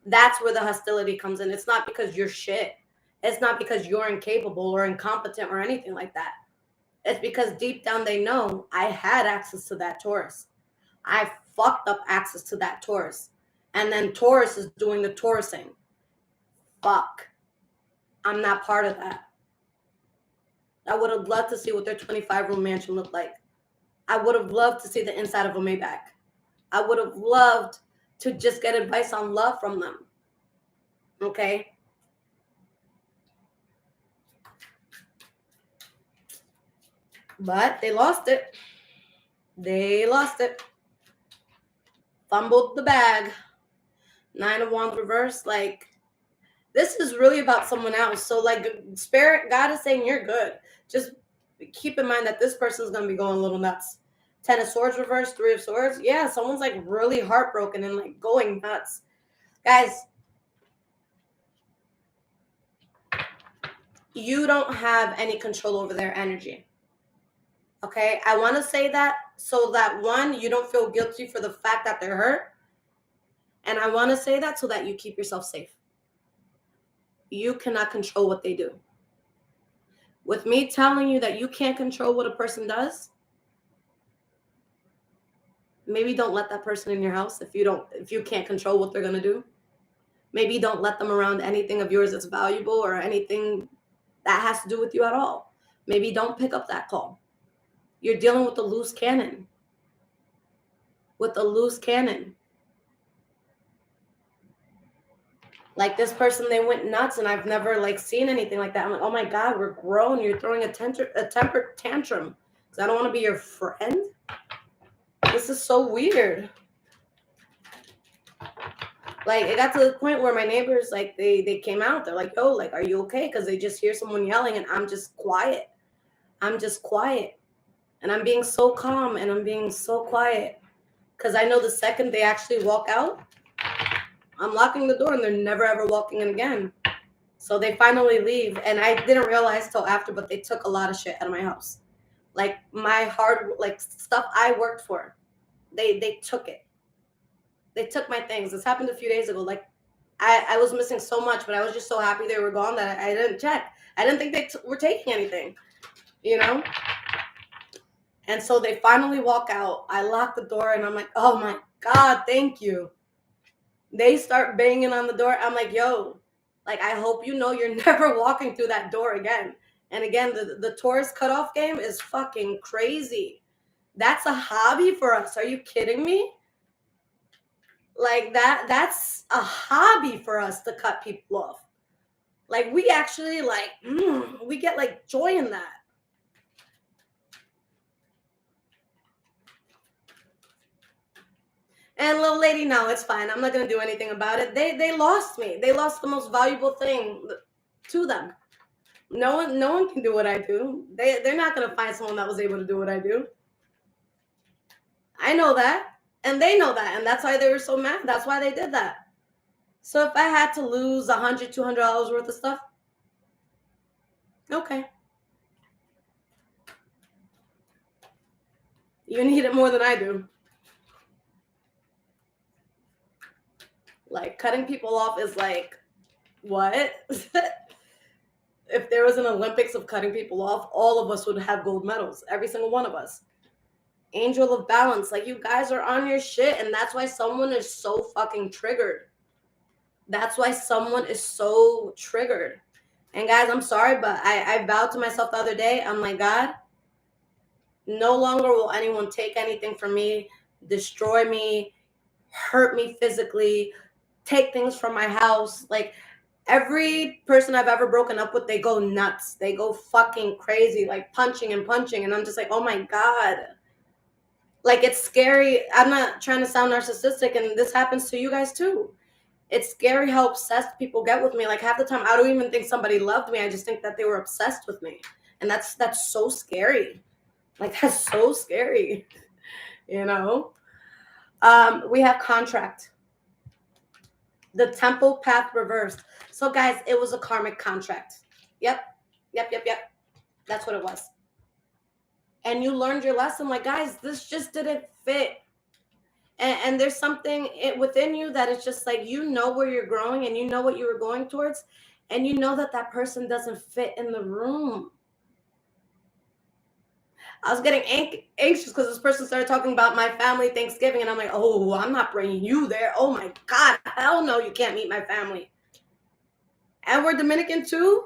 That's where the hostility comes in. It's not because you're shit. It's not because you're incapable or incompetent or anything like that. It's because deep down they know I had access to that Taurus. I fucked up access to that Taurus. And then Taurus is doing the Taurusing. Fuck. I'm not part of that. I would have loved to see what their 25-room mansion looked like. I would have loved to see the inside of a Maybach. I would have loved to just get advice on love from them. Okay? But they lost it. They lost it. Fumbled the bag. Nine of Wands reversed. Like, this is really about someone else. So, like, Spirit, God is saying you're good. Just keep in mind that this person is going to be going a little nuts. Ten of Swords reversed. Three of Swords. Yeah, someone's, like, really heartbroken and, like, going nuts. Guys, you don't have any control over their energy. Okay? I want to say that so that, one, you don't feel guilty for the fact that they're hurt. And I want to say that so that you keep yourself safe. You cannot control what they do. With me telling you that you can't control what a person does, maybe don't let that person in your house if you can't control what they're going to do. Maybe don't let them around anything of yours that's valuable or anything that has to do with you at all. Maybe don't pick up that call. You're dealing with a loose cannon. With a loose cannon. Like, this person, they went nuts, and I've never, like, seen anything like that. I'm like, oh my God, we're grown. You're throwing a temper tantrum because I don't want to be your friend. This is so weird. Like, it got to the point where my neighbors, like, they came out. They're like, yo, like, are you okay? Because they just hear someone yelling, and I'm just quiet. I'm just quiet. And I'm being so calm, and I'm being so quiet. Because I know the second they actually walk out, I'm locking the door, and they're never, ever walking in again. So they finally leave. And I didn't realize till after, but they took a lot of shit out of my house. Like, my hard, like, stuff I worked for. They took it. They took my things. This happened a few days ago. Like, I was missing so much, but I was just so happy they were gone that I didn't check. I didn't think they were taking anything, you know? And so they finally walk out. I lock the door, and I'm like, oh my God, thank you. They start banging on the door. I'm like, yo, like, I hope you know you're never walking through that door again. And again, the Taurus cutoff game is fucking crazy. That's a hobby for us. Are you kidding me? Like, that's a hobby for us to cut people off. Like, we actually, like, we get, like, joy in that. And little lady, no, it's fine. I'm not going to do anything about it. They lost me. They lost the most valuable thing to them. No one can do what I do. They're not going to find someone that was able to do what I do. I know that. And they know that. And that's why they were so mad. That's why they did that. So if I had to lose $100, $200 worth of stuff, okay. You need it more than I do. Like, cutting people off is like, what? if there was an Olympics of cutting people off, all of us would have gold medals, every single one of us. Angel of balance, like you guys are on your shit, and that's why someone is so fucking triggered. That's why someone is so triggered. And guys, I'm sorry, but I vowed to myself the other day, I'm like, God, no longer will anyone take anything from me, destroy me, hurt me physically, take things from my house. Like, every person I've ever broken up with, they go nuts. They go fucking crazy, like punching and punching. And I'm just like, oh my God. Like, it's scary. I'm not trying to sound narcissistic, and this happens to you guys too. It's scary how obsessed people get with me. Like, half the time, I don't even think somebody loved me. I just think that they were obsessed with me. And that's so scary. Like, that's so scary, you know? We have contract. The temple path reversed. So, guys, it was a karmic contract. Yep. That's what it was. And you learned your lesson. Like, guys, this just didn't fit. And there's something within you that is just like, you know where you're growing and you know what you were going towards. And you know that that person doesn't fit in the room. I was getting anxious because this person started talking about my family Thanksgiving. And I'm like, oh, I'm not bringing you there. Oh, my God. Hell no, you can't meet my family. And we're Dominican too.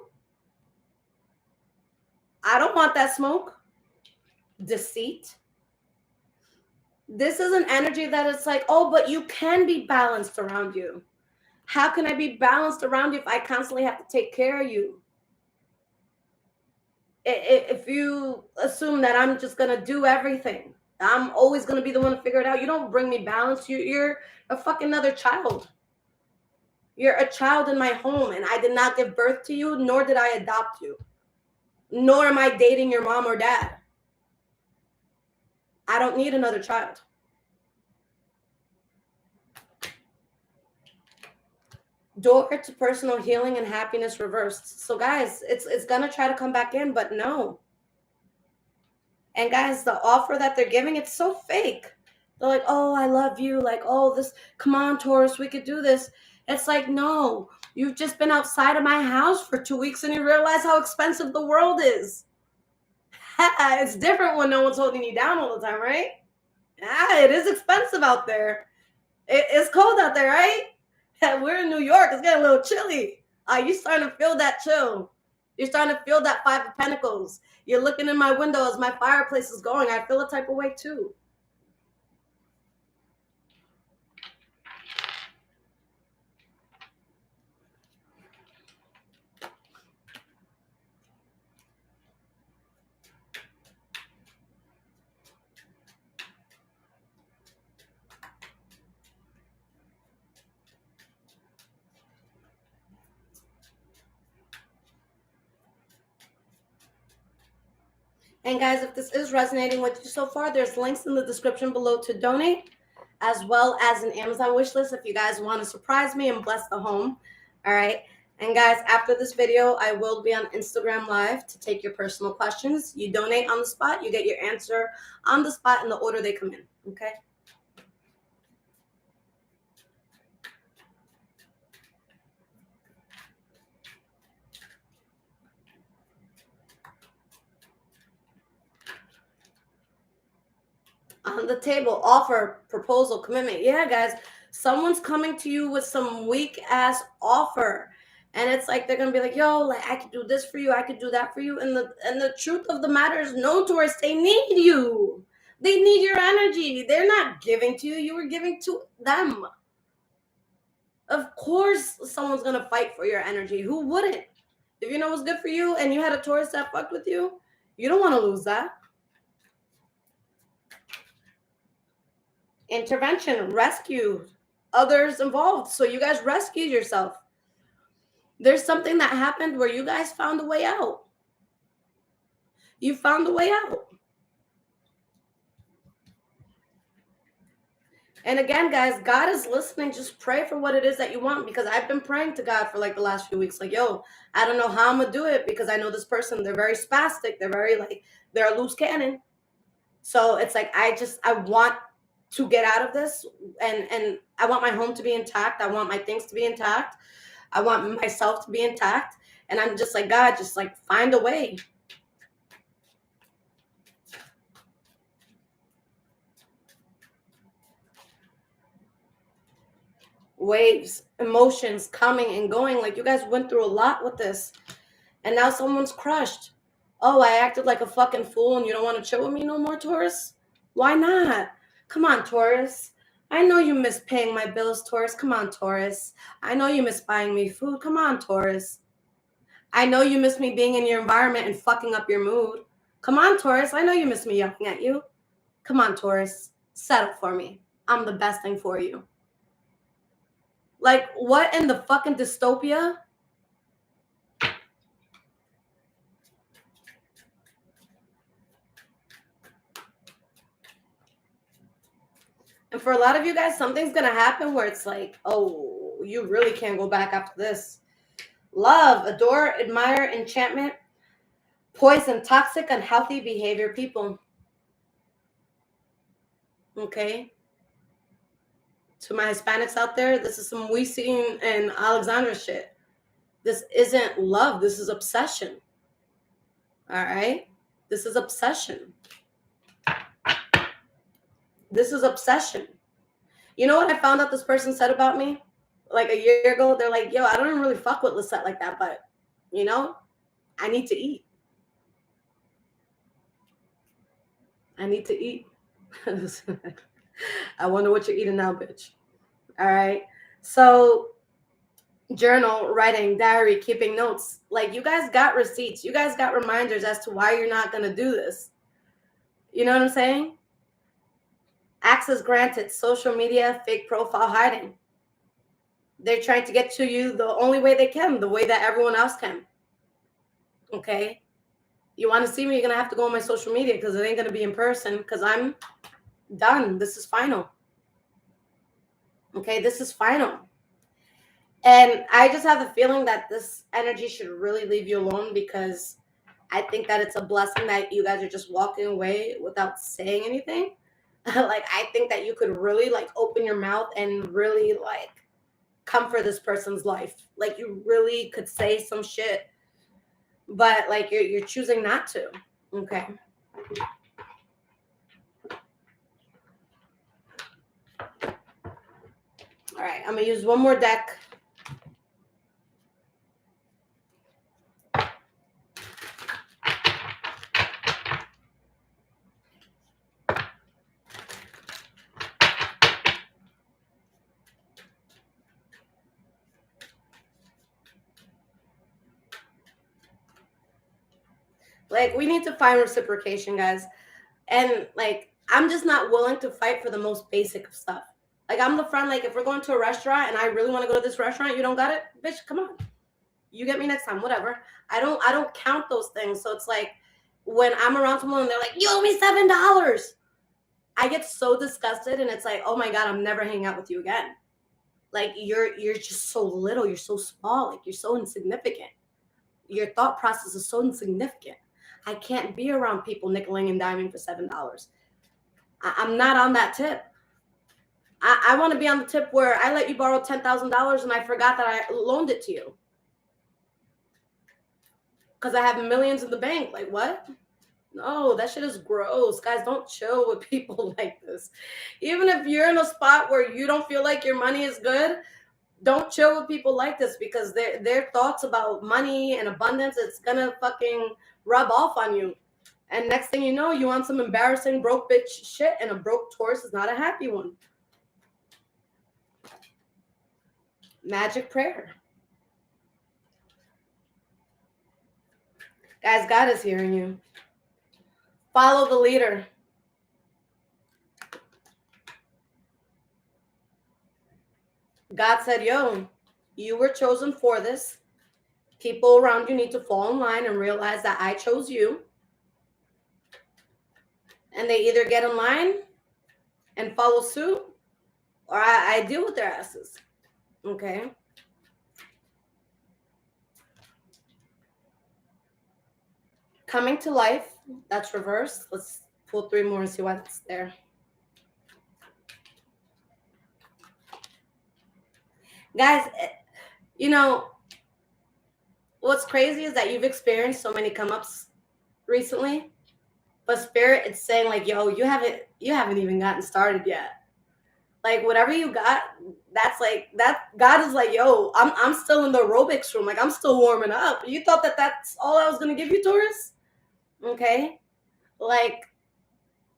I don't want that smoke. Deceit. This is an energy that it's like, oh, but you can be balanced around you. How can I be balanced around you if I constantly have to take care of you? If you assume that I'm just going to do everything, I'm always going to be the one to figure it out. You don't bring me balance. You're a fucking another child. You're a child in my home, and I did not give birth to you, nor did I adopt you. Nor am I dating your mom or dad. I don't need another child. Door to personal healing and happiness reversed. So, guys, it's going to try to come back in, but no. And, guys, the offer that they're giving, it's so fake. They're like, oh, I love you. Like, oh, this, come on, Taurus, we could do this. It's like, no, you've just been outside of my house for 2 weeks and you realize how expensive the world is. It's different when no one's holding you down all the time, right? Yeah, it is expensive out there. It's cold out there, right? We're in New York. It's getting a little chilly. You're starting to feel that chill. You're starting to feel that Five of Pentacles. You're looking in my window as my fireplace is going. I feel a type of way too. And guys, if this is resonating with you so far, there's links in the description below to donate, as well as an Amazon wish list if you guys want to surprise me and bless the home. All right. And guys, after this video, I will be on Instagram Live to take your personal questions. You donate on the spot, you get your answer on the spot in the order they come in. Okay. On the table, offer, proposal, commitment. Yeah, guys, someone's coming to you with some weak ass offer, and it's like they're gonna be like, yo, like, I could do this for you, I could do that for you. And the truth of the matter is, no, Taurus, they need you. They need your energy. They're not giving to you. You were giving to them. Of course someone's gonna fight for your energy. Who wouldn't? If you know what's good for you and you had a Taurus that fucked with you, you don't want to lose that. Intervention, rescue, others involved. So you guys rescued yourself. There's something that happened where you guys found a way out. You found a way out. And again, guys, God is listening. Just pray for what it is that you want, because I've been praying to God for like the last few weeks. Like, yo, I don't know how I'm going to do it, because I know this person, they're very spastic. They're very like, they're a loose cannon. So it's like, I want to get out of this, and I want my home to be intact. I want my things to be intact. I want myself to be intact. And I'm just like, God, just like find a way. Waves, emotions coming and going. Like you guys went through a lot with this. And now someone's crushed. Oh, I acted like a fucking fool and you don't want to chill with me no more, Taurus? Why not? Come on, Taurus. I know you miss paying my bills, Taurus. Come on, Taurus. I know you miss buying me food. Come on, Taurus. I know you miss me being in your environment and fucking up your mood. Come on, Taurus. I know you miss me yelling at you. Come on, Taurus. Settle for me. I'm the best thing for you. Like, what in the fucking dystopia? And for a lot of you guys, something's going to happen where it's like, oh, you really can't go back after this. Love, adore, admire, enchantment, poison, toxic, unhealthy behavior people. Okay? To my Hispanics out there, this is some Wisin and Alexandra shit. This isn't love. This is obsession. All right? This is obsession. This is obsession. You know what I found out this person said about me? Like a year ago, they're like, yo, I don't really fuck with Lisette like that, but, you know, I need to eat. I need to eat. I wonder what you're eating now, bitch. All right. So, journal, writing, diary, keeping notes. Like, you guys got receipts. You guys got reminders as to why you're not going to do this. You know what I'm saying? Access granted, social media, fake profile hiding. They're trying to get to you the only way they can, the way that everyone else can. Okay? You want to see me, you're going to have to go on my social media because it ain't going to be in person because I'm done. This is final. Okay? This is final. And I just have the feeling that this energy should really leave you alone because I think that it's a blessing that you guys are just walking away without saying anything. Like, I think that you could really, like, open your mouth and really, like, come for this person's life. Like, you really could say some shit, but, like, you're choosing not to. Okay. All right. I'm going to use one more deck. Like, we need to find reciprocation, guys. And, like, I'm just not willing to fight for the most basic of stuff. Like, I'm the friend, like, if we're going to a restaurant and I really want to go to this restaurant, you don't got it? Bitch, come on. You get me next time, whatever. I don't count those things. So it's like, when I'm around someone and they're like, you owe me $7. I get so disgusted and it's like, oh my God, I'm never hanging out with you again. Like, you're just so little. You're so small. Like, you're so insignificant. Your thought process is so insignificant. I can't be around people nickeling and diming for $7. I'm not on that tip. I want to be on the tip where I let you borrow $10,000 and I forgot that I loaned it to you. Because I have millions in the bank. Like, what? No, that shit is gross. Guys, don't chill with people like this. Even if you're in a spot where you don't feel like your money is good, don't chill with people like this because their thoughts about money and abundance, it's gonna fucking rub off on you. And next thing you know, you want some embarrassing broke bitch shit, and a broke Taurus is not a happy one. Magic prayer. Guys, God is hearing you. Follow the leader. God said, yo, you were chosen for this. People around you need to fall in line and realize that I chose you. And they either get in line and follow suit, or I deal with their asses. Okay? Coming to life, that's reversed. Let's pull 3 more and see why that's there. Guys, you know, what's crazy is that you've experienced so many come-ups recently, but Spirit, it's saying like, yo, you haven't even gotten started yet. Like whatever you got, that's like that. God is like, yo, I'm still in the aerobics room. Like I'm still warming up. You thought that that's all I was gonna give you, Taurus? Okay, like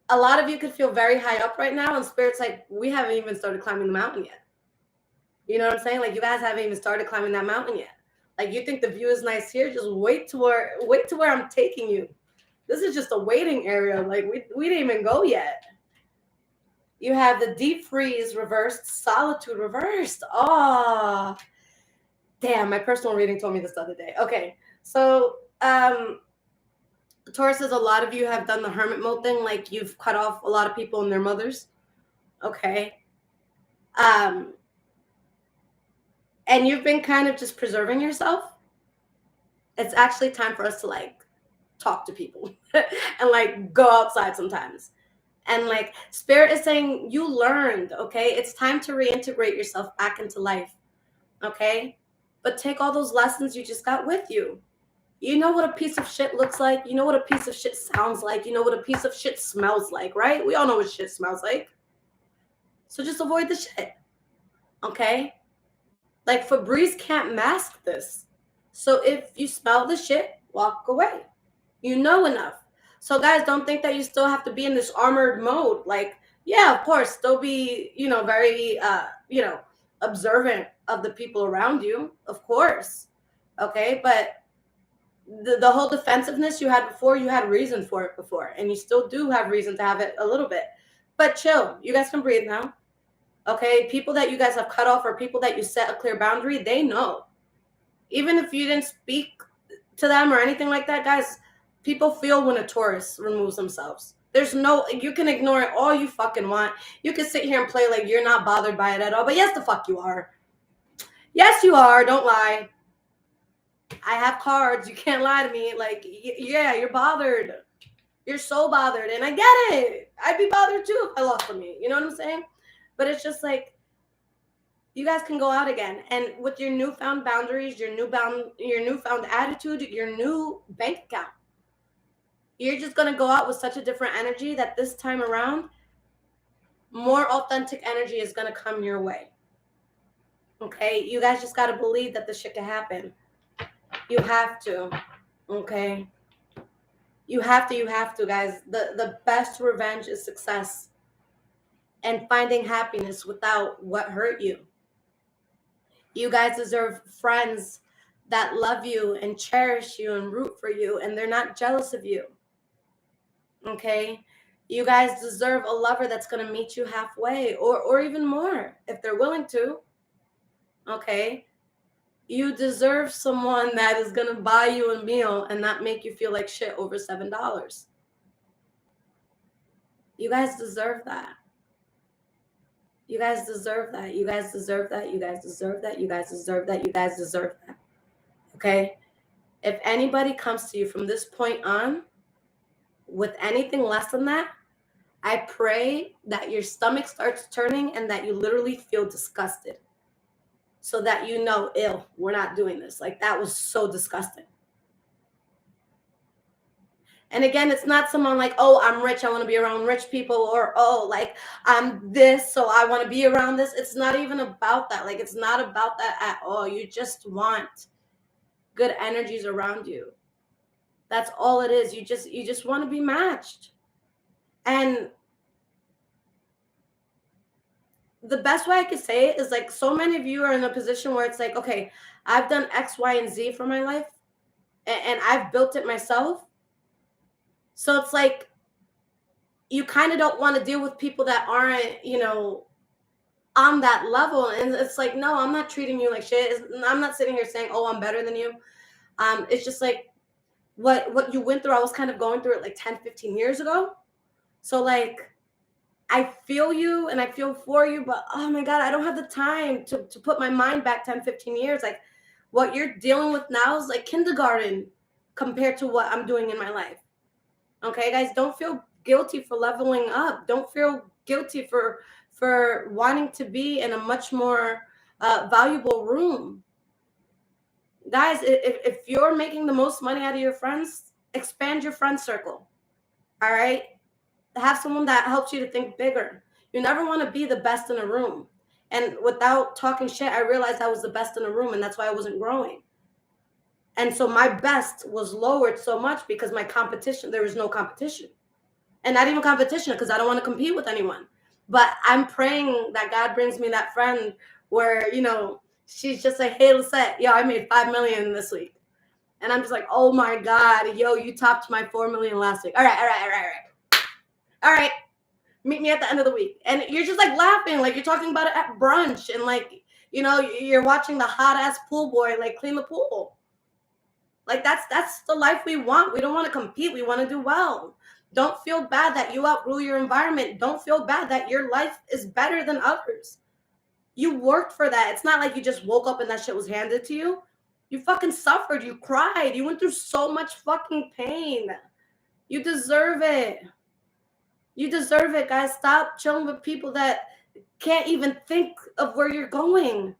a lot of you could feel very high up right now, and Spirit's like, we haven't even started climbing the mountain yet. You know what I'm saying? Like you guys haven't even started climbing that mountain yet. Like you think the view is nice here, just wait to where I'm taking you. This is just a waiting area. Like we didn't even go yet. You have the deep freeze reversed, solitude reversed. Oh, damn, my personal reading told me this the other day. Okay, so Taurus says a lot of you have done the hermit mode thing, like you've cut off a lot of people and their mothers. Okay. And you've been kind of just preserving yourself. It's actually time for us to like talk to people and like go outside sometimes. And like Spirit is saying you learned, okay? It's time to reintegrate yourself back into life, okay? But take all those lessons you just got with you. You know what a piece of shit looks like. You know what a piece of shit sounds like. You know what a piece of shit smells like, right? We all know what shit smells like. So just avoid the shit, okay? Like Febreze can't mask this. So if you smell the shit, walk away. You know enough. So guys, don't think that you still have to be in this armored mode. Like, yeah, of course, still be, very, observant of the people around you, of course. Okay, but the whole defensiveness you had before, you had reason for it before, and you still do have reason to have it a little bit. But chill, you guys can breathe now. Okay, people that you guys have cut off or people that you set a clear boundary, they know. Even if you didn't speak to them or anything like that, guys, people feel when a Taurus removes themselves. There's no, you can ignore it all you fucking want. You can sit here and play like you're not bothered by it at all, but yes, the fuck you are. Yes, you are. Don't lie. I have cards. You can't lie to me. Like, yeah, you're bothered. You're so bothered. And I get it. I'd be bothered too if I lost from you. You know what I'm saying? But it's just like, you guys can go out again. And with your newfound boundaries, your newfound attitude, your new bank account, you're just going to go out with such a different energy that this time around, more authentic energy is going to come your way. Okay? You guys just got to believe that this shit can happen. You have to. Okay? You have to, guys. The best revenge is success and finding happiness without what hurt you. You guys deserve friends that love you and cherish you and root for you, and they're not jealous of you. Okay? You guys deserve a lover that's going to meet you halfway or even more if they're willing to. Okay? You deserve someone that is going to buy you a meal and not make you feel like shit over $7. You guys deserve that. You guys deserve that. You guys deserve that. You guys deserve that. You guys deserve that. You guys deserve that. Okay? If anybody comes to you from this point on with anything less than that, I pray that your stomach starts turning and that you literally feel disgusted. So that you know, ew, we're not doing this. Like, that was so disgusting. And again, it's not someone like, oh, I'm rich, I want to be around rich people, or, oh, like, I'm this, so I want to be around this. It's not even about that. Like, it's not about that at all. You just want good energies around you. That's all it is. You just want to be matched. And the best way I could say it is like, so many of you are in a position where it's like, okay, I've done X, Y, and Z for my life, and I've built it myself. So it's like, you kind of don't want to deal with people that aren't, on that level. And it's like, no, I'm not treating you like shit. I'm not sitting here saying, oh, I'm better than you. It's just like what you went through, I was kind of going through it like 10, 15 years ago. So like, I feel you and I feel for you, but oh my God, I don't have the time to put my mind back 10, 15 years. Like, what you're dealing with now is like kindergarten compared to what I'm doing in my life. Okay, guys, don't feel guilty for leveling up. Don't feel guilty for wanting to be in a much more valuable room. Guys, if you're making the most money out of your friends, expand your friend circle. All right? Have someone that helps you to think bigger. You never want to be the best in a room. And without talking shit, I realized I was the best in a room, and that's why I wasn't growing. And so my best was lowered so much because there was no competition. And not even competition, because I don't want to compete with anyone. But I'm praying that God brings me that friend where, she's just like, hey, Lisette, yo, I made $5 million this week. And I'm just like, oh my God, yo, you topped my $4 million last week. All right. Meet me at the end of the week. And you're just like laughing, like you're talking about it at brunch. And like, you're watching the hot ass pool boy, like clean the pool. Like that's the life we want. We don't want to compete. We want to do well. Don't feel bad that you outgrew your environment. Don't feel bad that your life is better than others. You worked for that. It's not like you just woke up and that shit was handed to you. You fucking suffered. You cried. You went through so much fucking pain. You deserve it. You deserve it, guys. Stop chilling with people that can't even think of where you're going.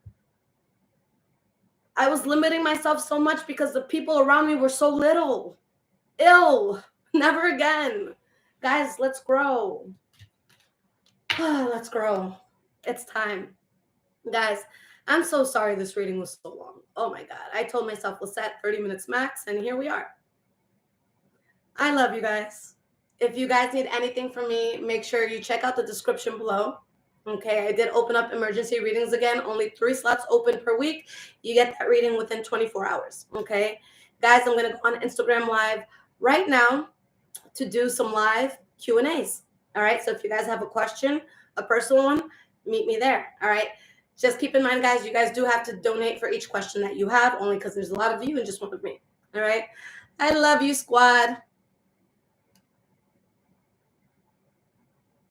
I was limiting myself so much because the people around me were so little. Ill. Never again. Guys, let's grow. Let's grow. It's time. Guys, I'm so sorry this reading was so long. Oh my God. I told myself we'll set 30 minutes max, and here we are. I love you guys. If you guys need anything from me, make sure you check out the description below. Okay, I did open up emergency readings again. Only 3 slots open per week. You get that reading within 24 hours. Okay, guys, I'm going to go on Instagram Live right now to do some live Q&As. All right, so if you guys have a question, a personal one, meet me there. All right, just keep in mind, guys, you guys do have to donate for each question that you have, only because there's a lot of you and just one of me. All right, I love you, squad.